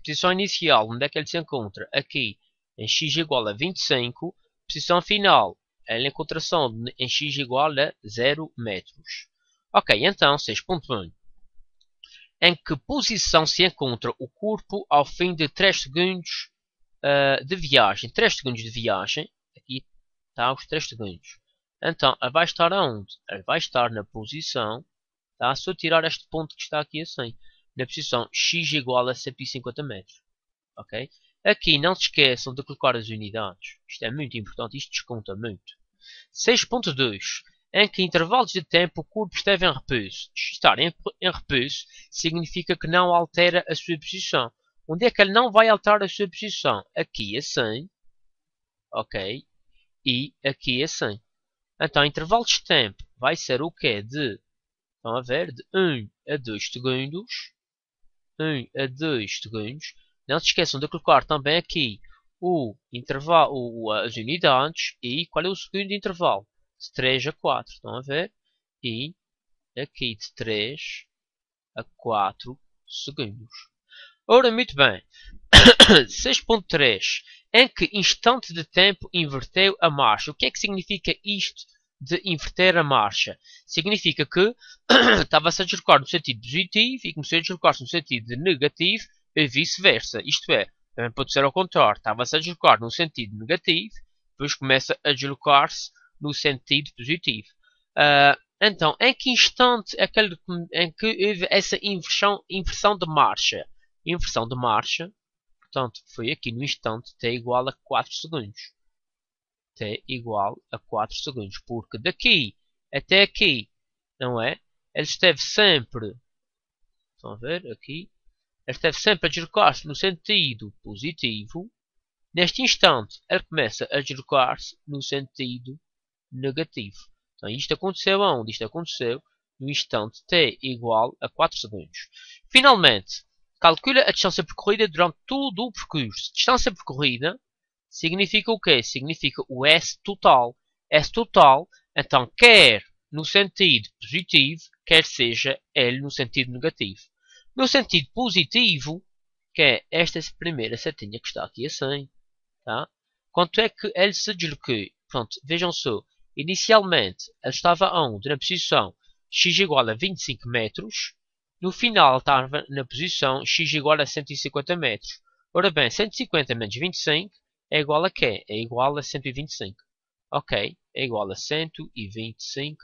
Posição inicial, onde é que ele se encontra? Aqui, em x igual a 25. Posição final, ele encontra-se em x igual a 0 metros. Ok, então, 6.1. Em que posição se encontra o corpo ao fim de 3 segundos de viagem? 3 segundos de viagem. Aqui está os 3 segundos. Então, ele vai estar aonde? Ele vai estar na posição. Tá? Se eu tirar este ponto que está aqui assim. Na posição x igual a 150 metros. Ok? Aqui não se esqueçam de colocar as unidades. Isto é muito importante. Isto desconta muito. 6.2. Em que intervalos de tempo o corpo esteve em repouso? Estar em repouso significa que não altera a sua posição. Onde é que ele não vai alterar a sua posição? Aqui assim. Ok? E aqui assim. Então, intervalos de tempo vai ser o quê? Estão a ver? De 1 a 2 segundos. 1 a 2 segundos. Não se esqueçam de colocar também aqui o intervalo, as unidades e qual é o segundo intervalo. De 3 a 4, estão a ver? E aqui de 3 a 4 segundos. Ora, muito bem. 6.3. Em que instante de tempo inverteu a marcha? O que é que significa isto de inverter a marcha? Significa que estava-se a deslocar no sentido positivo e começou a deslocar-se no sentido negativo e vice-versa. Isto é, também pode ser ao contrário. Estava-se a deslocar no sentido negativo, depois começa a deslocar-se no sentido positivo. Então, em que instante é em que houve essa inversão de marcha? Inversão de marcha, portanto, foi aqui no instante t igual a 4 segundos. T igual a 4 segundos. Porque daqui até aqui, não é? Ele esteve sempre, estão a ver aqui? Ele esteve sempre a deslocar-se no sentido positivo. Neste instante, ele começa a deslocar-se no sentido negativo. Então, isto aconteceu aonde? Isto aconteceu no instante t igual a 4 segundos. Finalmente, calcula a distância percorrida durante todo o percurso. Distância percorrida significa o quê? Significa o S total. S total, então, quer no sentido positivo, quer seja L no sentido negativo. No sentido positivo, que é esta primeira setinha que está aqui assim, tá? Quanto é que ele se deslocou? Pronto, vejam só. Inicialmente, ele estava onde? Na posição x igual a 25 metros. No final, estava na posição x igual a 150 metros. Ora bem, 150 menos 25 é igual a quê? É igual a 125. Ok, é igual a 125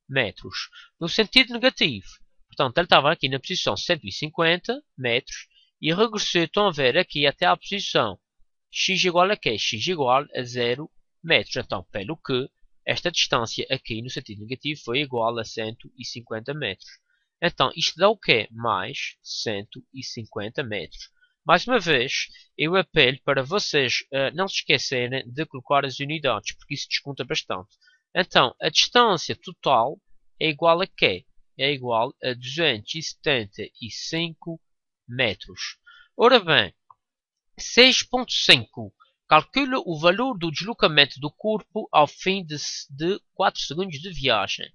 metros. No sentido negativo, portanto, ele estava aqui na posição 150 metros e regressou, estão a ver, aqui até à posição x igual a quê? X igual a 0 metros. Então, pelo que esta distância aqui no sentido negativo foi igual a 150 metros. Então, isto dá o quê? Mais 150 metros. Mais uma vez, eu apelo para vocês não se esquecerem de colocar as unidades, porque isso desconta bastante. Então, a distância total é igual a quê? É igual a 275 metros. Ora bem, 6.5. Calcula o valor do deslocamento do corpo ao fim de 4 segundos de viagem.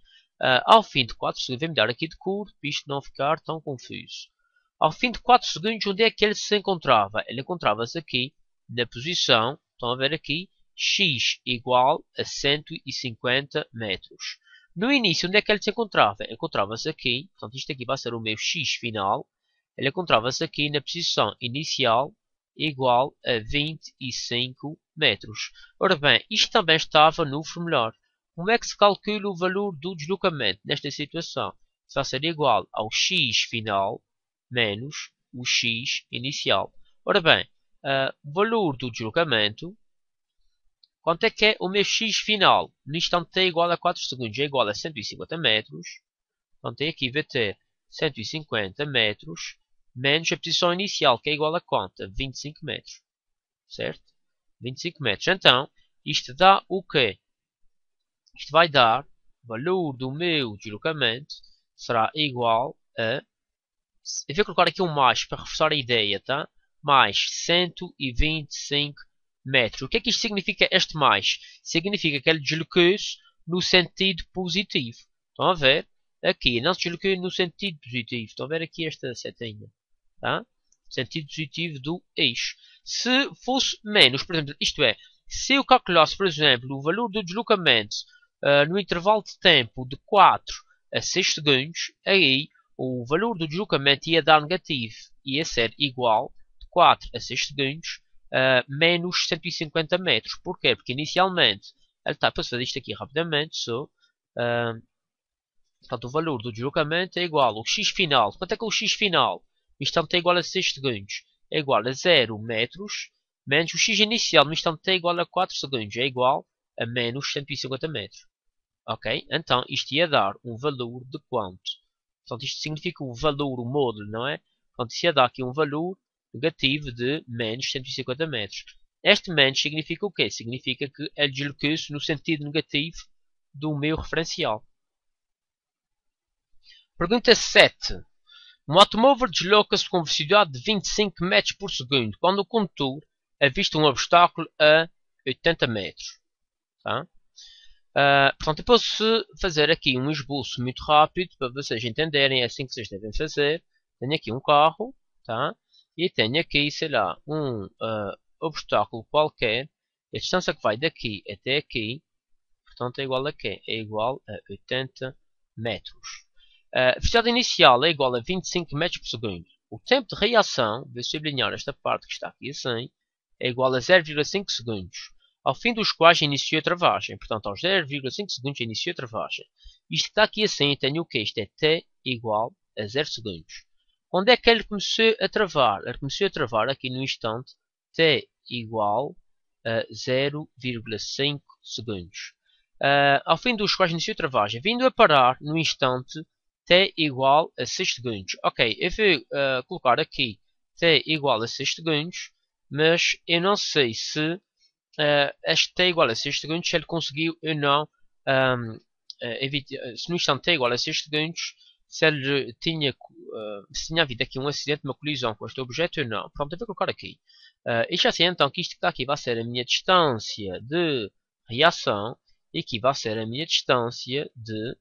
Ao fim de 4 segundos, vou-me dar aqui de cor, para isto não ficar tão confuso. Ao fim de 4 segundos, onde é que ele se encontrava? Ele encontrava-se aqui, na posição, estão a ver aqui, x igual a 150 metros. No início, onde é que ele se encontrava? Encontrava-se aqui, portanto isto aqui vai ser o meu x final. Ele encontrava-se aqui na posição inicial, igual a 25 metros. Ora bem, isto também estava no formulário. Como é que se calcula o valor do deslocamento nesta situação? Isso vai ser igual ao x final menos o x inicial. Ora bem, o valor do deslocamento, quanto é que é o meu x final? No instante t igual a 4 segundos é igual a 150 metros. Então tem aqui vai ter 150 metros menos a posição inicial, que é igual a quanto? A 25 metros. Certo? 25 metros. Então, isto dá o quê? Isto vai dar, o valor do meu deslocamento será igual a... Eu vou colocar aqui um mais para reforçar a ideia, tá? Mais 125 metros. O que é que isto significa, este mais? Significa que ele deslocou-se no sentido positivo. Estão a ver? Aqui, não se deslocou no sentido positivo. Estão a ver aqui esta setinha? Tá? Sentido positivo do eixo. Se fosse menos, por exemplo, isto é, se eu calculasse, por exemplo, o valor do deslocamento no intervalo de tempo de 4 a 6 segundos, aí o valor do deslocamento ia dar negativo, ia ser igual de 4 a 6 segundos menos 150 metros. Porquê? Porque inicialmente, ele está a fazer isto aqui rapidamente, portanto o valor do deslocamento é igual ao x final. Quanto é que é o x final? No instante é igual a 6 segundos, é igual a 0 metros, menos o x inicial, no instante é igual a 4 segundos, é igual a menos 150 metros. Ok? Então, isto ia dar um valor de quanto? Portanto, isto significa o valor, o módulo, não é? Portanto, isto ia dar aqui um valor negativo de menos 150 metros. Este menos significa o quê? Significa que ele deslocou-se no sentido negativo do meu referencial. Pergunta 7. Um automóvel desloca-se com velocidade de 25 metros por segundo quando o condutor avista um obstáculo a 80 metros. Tá? Portanto, eu posso fazer aqui um esboço muito rápido para vocês entenderem, é assim que vocês devem fazer. Tenho aqui um carro, tá? E tenho aqui, sei lá, um obstáculo qualquer. A distância que vai daqui até aqui, portanto, é igual a quê? É igual a 80 metros. A velocidade inicial é igual a 25 metros por segundo. O tempo de reação, vou sublinhar esta parte que está aqui assim, é igual a 0,5 segundos, ao fim dos quais iniciou a travagem. Portanto, aos 0,5 segundos iniciou a travagem. Isto que está aqui assim, tenho o que? Isto é t igual a 0 segundos. Onde é que ele começou a travar? Ele começou a travar aqui no instante t igual a 0,5 segundos. Ao fim dos quais iniciou a travagem, vindo a parar no instante t igual a 6 segundos. Ok, eu vou colocar aqui t igual a 6 segundos, mas eu não sei se este t igual a 6 segundos, se ele conseguiu ou não se no instante t igual a 6 segundos, se ele tinha, se tinha havido aqui um acidente, uma colisão com este objeto ou não. Pronto, eu vou colocar aqui. E já sei então que isto que está aqui vai ser a minha distância de reação e aqui vai ser a minha distância de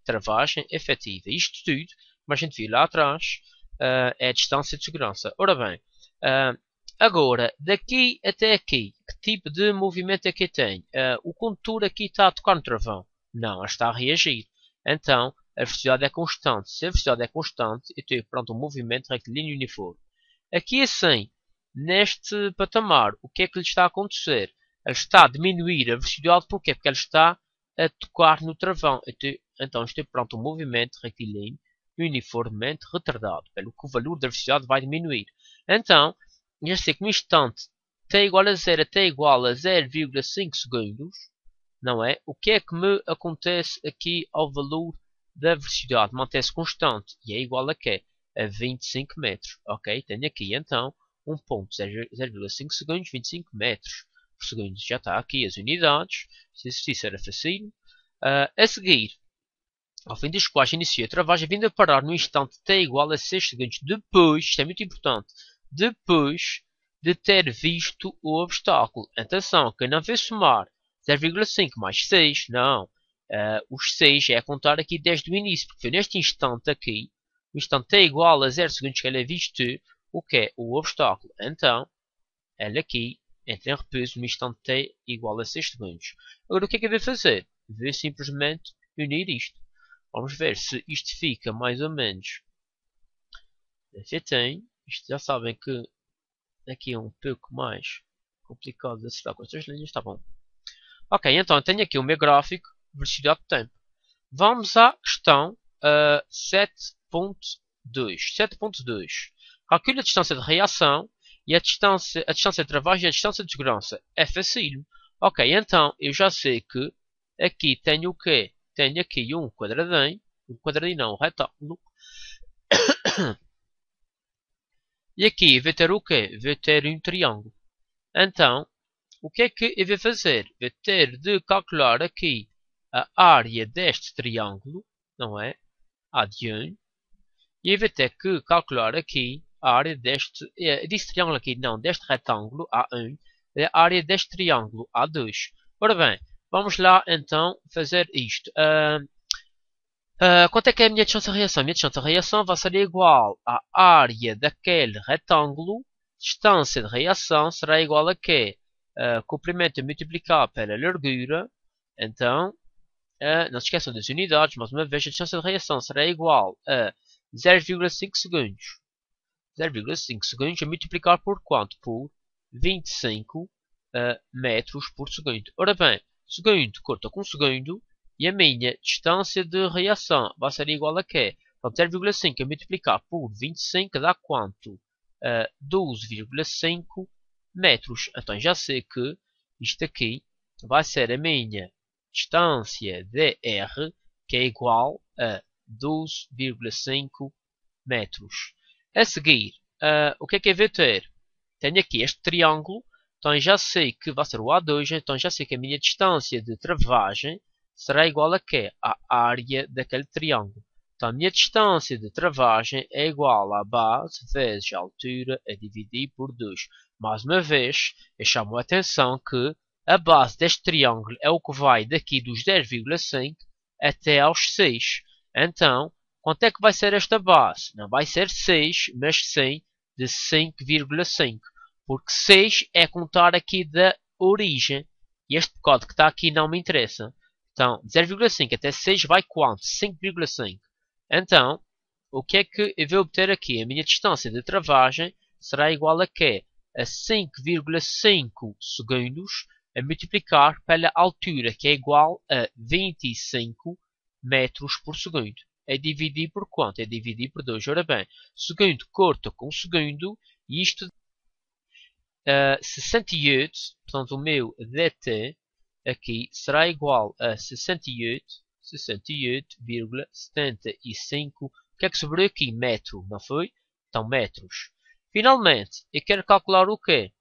travagem efetiva. Isto tudo, como a gente viu lá atrás, é a distância de segurança. Ora bem, Agora, daqui até aqui, que tipo de movimento é que tem? O condutor aqui está a tocar no travão. Não, ele está a reagir. Então, a velocidade é constante. Se a velocidade é constante, eu tenho pronto um movimento retilíneo uniforme. Aqui assim, neste patamar, o que é que lhe está a acontecer? Ele está a diminuir a velocidade, porquê? Porque ele está a tocar no travão. Então, estou pronto um movimento retilíneo uniformemente retardado, pelo que o valor da velocidade vai diminuir. Então, já sei que no instante t igual a 0 até igual a 0,5 segundos, não é? O que é que me acontece aqui ao valor da velocidade? Mantém-se constante e é igual a quê? A 25 metros. Ok? Tenho aqui então um ponto 0,5 segundos, 25 metros por segundo. Já está aqui as unidades. Esse exercício era fácil. A seguir, ao fim dos quais iniciei a travagem, vindo a parar no instante t igual a 6 segundos. Depois, isto é muito importante, depois de ter visto o obstáculo. Atenção, que não vê somar 0,5 mais 6, não. Os 6 é a contar aqui desde o início, porque foi neste instante aqui, o instante t igual a 0 segundos que ele é visto, o que é o obstáculo. Então, ele aqui entra em repouso no instante t igual a 6 segundos. Agora, o que é que eu vou fazer? Vou simplesmente unir isto. Vamos ver se isto fica mais ou menos. Você tem. Isto já sabem que aqui é um pouco mais complicado de acertar com estas linhas. Está bom. Ok, então eu tenho aqui o meu gráfico velocidade de tempo. Vamos à questão 7.2. 7.2. Calcule a distância de reação e a distância de travagem e a distância de segurança. É facílimo. Ok, então eu já sei que aqui tenho o quê? Tenho aqui um quadradinho não, um retângulo. E aqui vai ter o quê? Vai ter um triângulo. Então, o que é que eu vou fazer? Vou ter de calcular aqui a área deste triângulo, não é? A1. E eu vou ter que calcular aqui a área deste triângulo aqui, não, deste retângulo A1, a área deste triângulo A2. Ora bem, vamos lá então fazer isto. Quanto é que é a minha distância de reação? A minha distância de reação vai ser igual à área daquele retângulo. Distância de reação será igual a quê? Comprimento multiplicado pela largura. Então, não se esqueçam das unidades. Mais uma vez, a distância de reação será igual a 0,5 segundos. 0,5 segundos a multiplicar por quanto? Por 25 metros por segundo. Ora bem, segundo corta com segundo. E a minha distância de reação vai ser igual a quê? Portanto, 0,5 a multiplicar por 25 dá quanto? 12,5 metros. Então já sei que isto aqui vai ser a minha distância dr, que é igual a 12,5 metros. A seguir, o que é que eu vou ter? Tenho aqui este triângulo, então já sei que vai ser o A2, então já sei que a minha distância de travagem será igual a quê? A área daquele triângulo. Então, a minha distância de travagem é igual à base vezes a altura a dividir por 2. Mais uma vez, eu chamo a atenção que a base deste triângulo é o que vai daqui dos 10,5 até aos 6. Então, quanto é que vai ser esta base? Não vai ser 6, mas sim de 5,5. Porque 6 é contar aqui da origem. E este código que está aqui não me interessa. Então, 0,5 até 6 vai quanto? 5,5. Então, o que é que eu vou obter aqui? A minha distância de travagem será igual a quê? A 5,5 segundos a multiplicar pela altura, que é igual a 25 metros por segundo. É dividir por quanto? É dividir por 2. Ora bem, segundo corta com segundo, e isto 68, portanto o meu dt aqui será igual a 68,75. O que é que sobrou aqui? Metro, não foi? Então, metros. Finalmente, eu quero calcular o quê?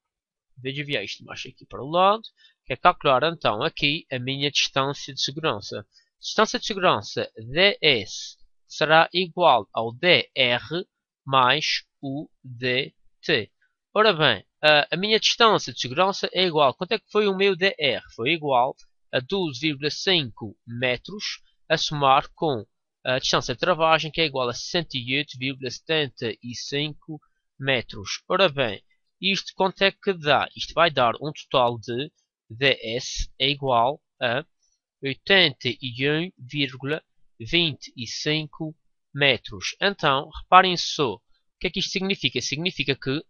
Vou desviar isto mais aqui para o lado. Quero calcular então aqui a minha distância de segurança. Distância de segurança ds será igual ao dr mais o dt. Ora bem, a minha distância de segurança é igual. Quanto é que foi o meu dr? Foi igual a 12,5 metros a somar com a distância de travagem, que é igual a 68,75 metros. Ora bem, isto quanto é que dá? Isto vai dar um total de ds é igual a 81,25 metros. Então, reparem só, o que é que isto significa? Significa que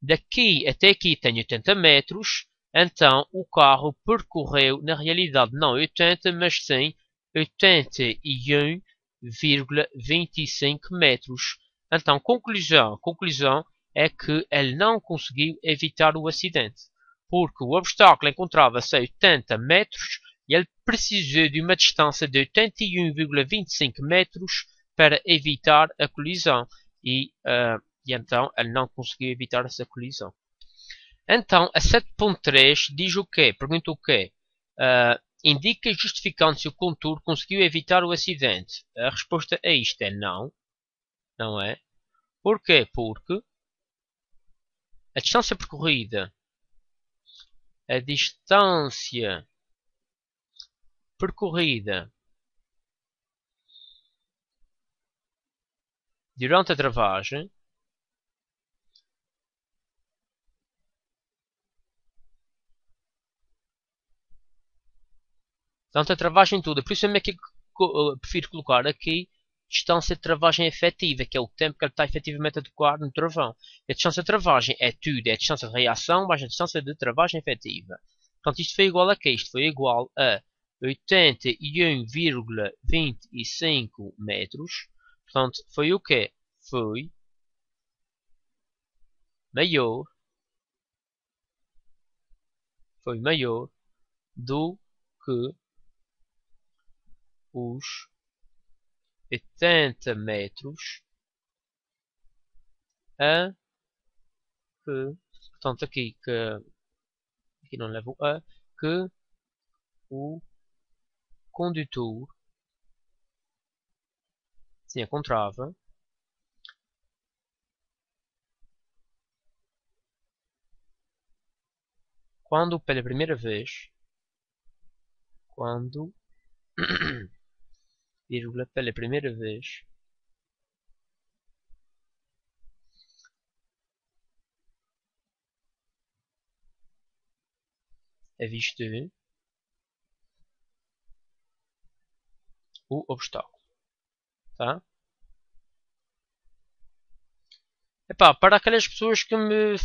daqui até aqui tem 80 metros, então o carro percorreu, na realidade, não 80, mas sim 81,25 metros. Então, conclusão é que ele não conseguiu evitar o acidente, porque o obstáculo encontrava-se a 80 metros e ele precisou de uma distância de 81,25 metros para evitar a colisão. E então ele não conseguiu evitar essa colisão. Então, a 7.3 diz o quê? Pergunta o quê? Indica justificando se o condutor conseguiu evitar o acidente. A resposta a isto é não. Não é? Porquê? Porque a distância percorrida durante a travagem toda. Por isso é que prefiro colocar aqui distância de travagem efetiva, que é o tempo que ele está efetivamente a decorar no travão. E a distância de travagem é tudo, é a distância de reação mais a distância de travagem efetiva. Portanto, isto foi igual a quê? Isto foi igual a 81,25 metros. Portanto, foi o quê? Foi maior do que os 80 metros a que, portanto aqui não levo a, que o condutor se encontrava quando pela primeira vez avistou o obstáculo, tá? Epá, para aquelas pessoas que me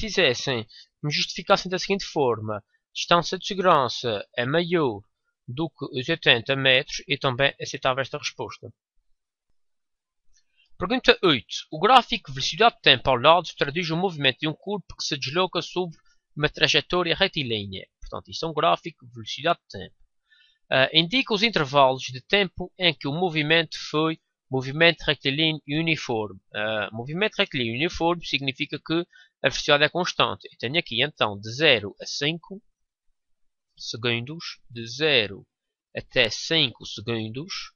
justificassem da seguinte forma: distância de segurança é maior do que os 80 metros, e também aceitava esta resposta. Pergunta 8. O gráfico velocidade-tempo ao lado traduz o movimento de um corpo que se desloca sobre uma trajetória retilínea. Portanto, isto é um gráfico de velocidade-tempo. Indica os intervalos de tempo em que o movimento foi movimento retilíneo uniforme. Movimento retilíneo uniforme significa que a velocidade é constante. Eu tenho aqui então de 0 a 5 segundos, de 0 até 5 segundos.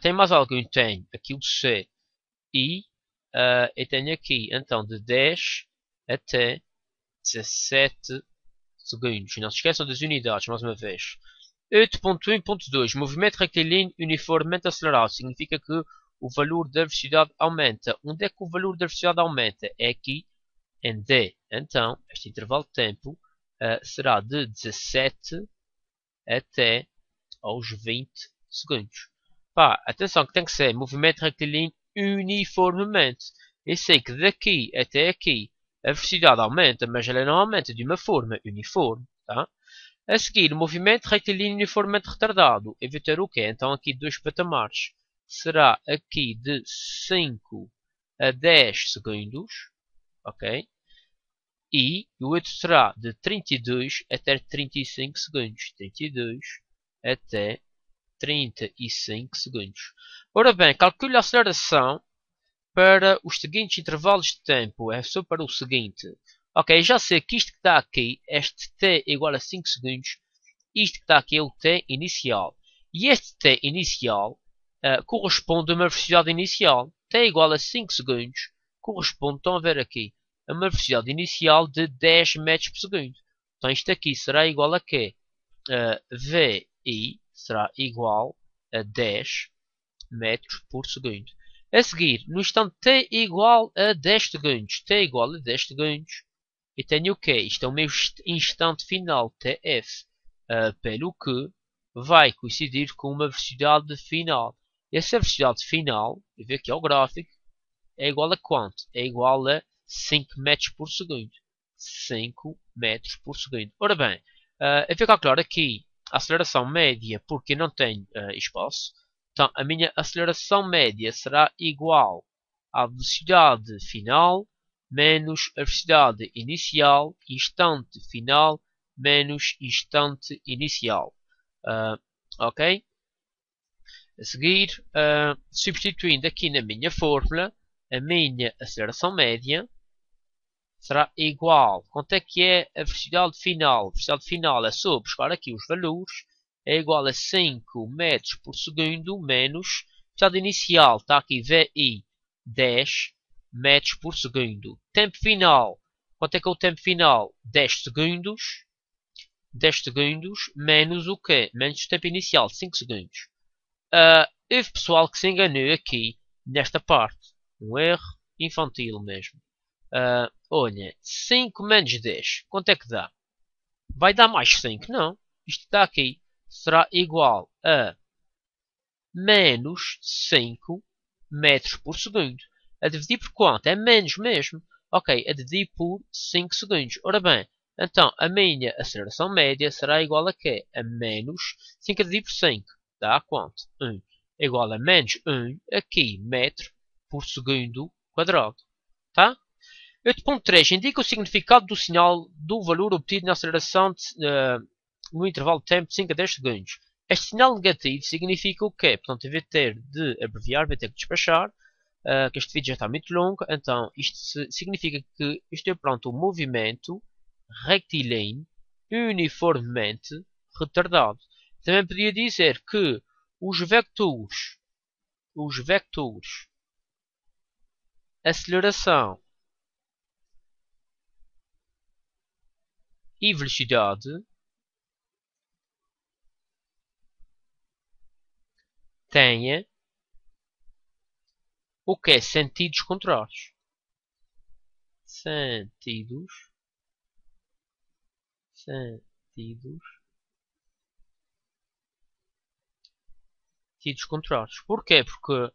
Tem mais algum? Tenho aqui o C. E eu tenho aqui então de 10 até 17 segundos. Não se esqueçam das unidades, mais uma vez. 8.1.2 Movimento retilíneo uniformemente acelerado significa que o valor da velocidade aumenta. Onde é que o valor da velocidade aumenta? É aqui em D. Então, este intervalo de tempo será de 17 até aos 20 segundos. Pá, atenção que tem que ser movimento retilíneo uniformemente. Eu sei que daqui até aqui a velocidade aumenta, mas ela não aumenta de uma forma uniforme, tá? A seguir, movimento retilíneo uniformemente retardado. Eu vou ter o quê? Então aqui dois patamares. Será aqui de 5 a 10 segundos, ok? E o outro será de 32 até 35 segundos. 32 até 35 segundos. Ora bem, calcule a aceleração para os seguintes intervalos de tempo. É só para o seguinte. Ok, já sei que isto que está aqui, este t igual a 5 segundos. Isto que está aqui é o t inicial. E este t inicial corresponde a uma velocidade inicial. T igual a 5 segundos corresponde, estão a ver aqui, a uma velocidade inicial de 10 metros por segundo. Então isto aqui será igual a quê? VI será igual a 10 metros por segundo. A seguir, no instante t igual a 10 segundos, e tenho o quê? Isto é o meu instante final, TF, pelo que vai coincidir com uma velocidade final. Essa velocidade final, vê aqui ao gráfico, é igual a quanto? É igual a 5 metros por segundo. 5 metros por segundo. Ora bem, eu vou calcular aqui a aceleração média porque não tenho espaço. Então, a minha aceleração média será igual à velocidade final menos a velocidade inicial, instante final menos instante inicial. Ok? A seguir, substituindo aqui na minha fórmula, a minha aceleração média será igual. Quanto é que é a velocidade final? A velocidade final é só buscar aqui os valores. É igual a 5 metros por segundo menos a velocidade inicial. Está aqui VI 10 metros por segundo. Tempo final. Quanto é que é o tempo final? 10 segundos. 10 segundos menos o quê? Menos o tempo inicial, 5 segundos. Houve pessoal que se enganou aqui nesta parte. Um erro infantil mesmo. Olha, 5 menos 10. Quanto é que dá? Vai dar mais 5? Não. Isto está aqui. Será igual a menos 5 metros por segundo. A dividir por quanto? É menos mesmo. Ok, a dividir por 5 segundos. Ora bem, então a minha aceleração média será igual a quê? A menos 5 a dividir por 5. Dá quanto? 1. É igual a menos 1 aqui, metro por segundo quadrado. Tá? 8.3. Indica o significado do sinal do valor obtido na aceleração no intervalo de tempo de 5 a 10 segundos. Este sinal negativo significa o quê? Portanto, eu vou ter de abreviar, vou ter que despachar, que este vídeo já está muito longo. Então, isto significa que estou pronto um movimento retilíneo uniformemente retardado. Também podia dizer que os vetores aceleração e velocidade tenha o que é sentidos contrários. Sentidos contrários. Porquê? Porque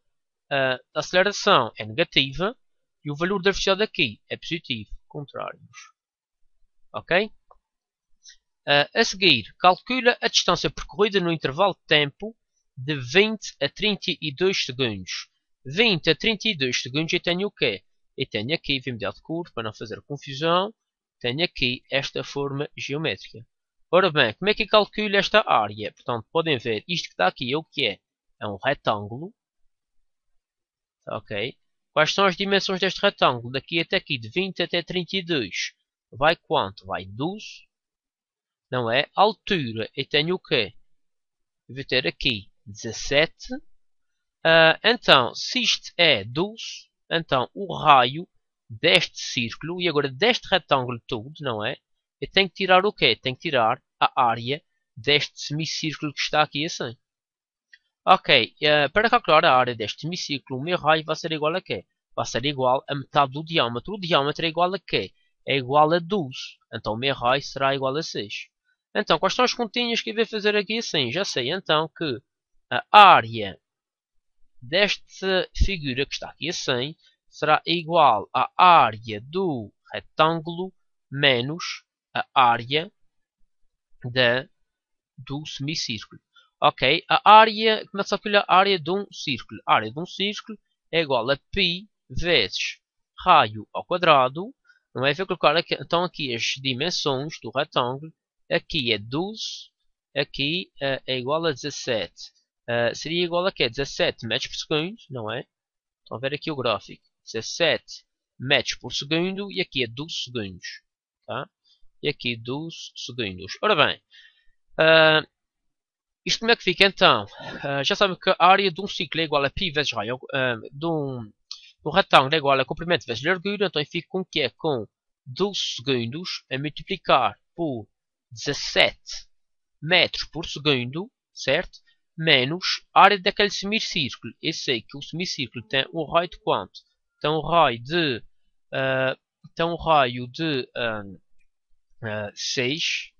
a aceleração é negativa e o valor da velocidade aqui é positivo. Contrários. Ok? A seguir, calcula a distância percorrida no intervalo de tempo de 20 a 32 segundos. 20 a 32 segundos eu tenho o quê? Eu tenho aqui, vou mudar de cor para não fazer confusão, tenho aqui esta forma geométrica. Ora bem, como é que eu calculo esta área? Portanto, podem ver, isto que está aqui é o que é? É um retângulo. Ok? Quais são as dimensões deste retângulo? Daqui até aqui, de 20 até 32. Vai quanto? Vai 12. Não é? Altura, eu tenho o quê? Eu vou ter aqui 17. Então, se isto é 12, então o raio deste círculo, e agora deste retângulo todo, não é? Eu tenho que tirar o quê? Tenho que tirar a área deste semicírculo que está aqui assim. Ok, para calcular a área deste semicírculo, o meu raio vai ser igual a quê? Vai ser igual a metade do diâmetro. O diâmetro é igual a quê? É igual a 12. Então o meu raio será igual a 6. Então, quais são as continhas que eu vou fazer aqui assim? Já sei então que a área desta figura que está aqui assim será igual à área do retângulo menos a área do semicírculo. Ok, a área, começa a calcular a área de um círculo. A área de um círculo é igual a π vezes raio ao quadrado. Não é? Vou colocar aqui, então aqui as dimensões do retângulo. Aqui é 12, aqui é igual a 17. Seria igual a quê? 17 metros por segundo, não é? Estão a ver aqui o gráfico. 17 metros por segundo e aqui é 12 segundos. Tá? E aqui 12 segundos. Ora bem, isto como é que fica então? Já sabem que a área de um ciclo é igual a π vezes raio, do retângulo é igual a comprimento vezes largura, então fica com o que é? Com 12 segundos a multiplicar por 17 metros por segundo, certo? Menos a área daquele semicírculo. Eu sei que o semicírculo tem um raio de quanto? Tem um raio de Então o raio de 6,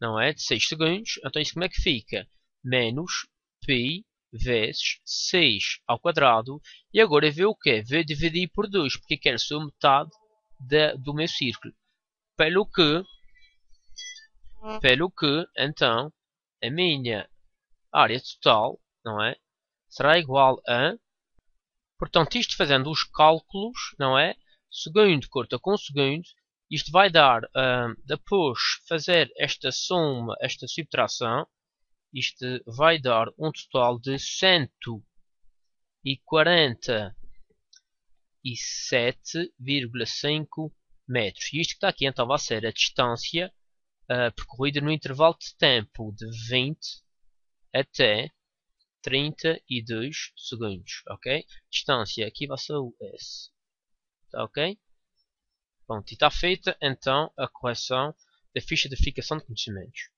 não é? De 6 segundos. Então isso como é que fica? Menos π vezes 6 ao quadrado. E agora vê o quê? Vê dividir por 2, porque quero ser metade do meu círculo. Pelo que, então, a minha área total, não é? Será igual a... Portanto, isto fazendo os cálculos, não é? Segundo corta com segundo, isto vai dar, depois fazer esta soma, esta subtração, isto vai dar um total de 147,5 metros. E isto que está aqui então vai ser a distância percorrida no intervalo de tempo de 20 até 32 segundos, ok? Distância aqui vai ser o S, tá ok? Pronto, e está feita então a correção da ficha de verificação de conhecimentos.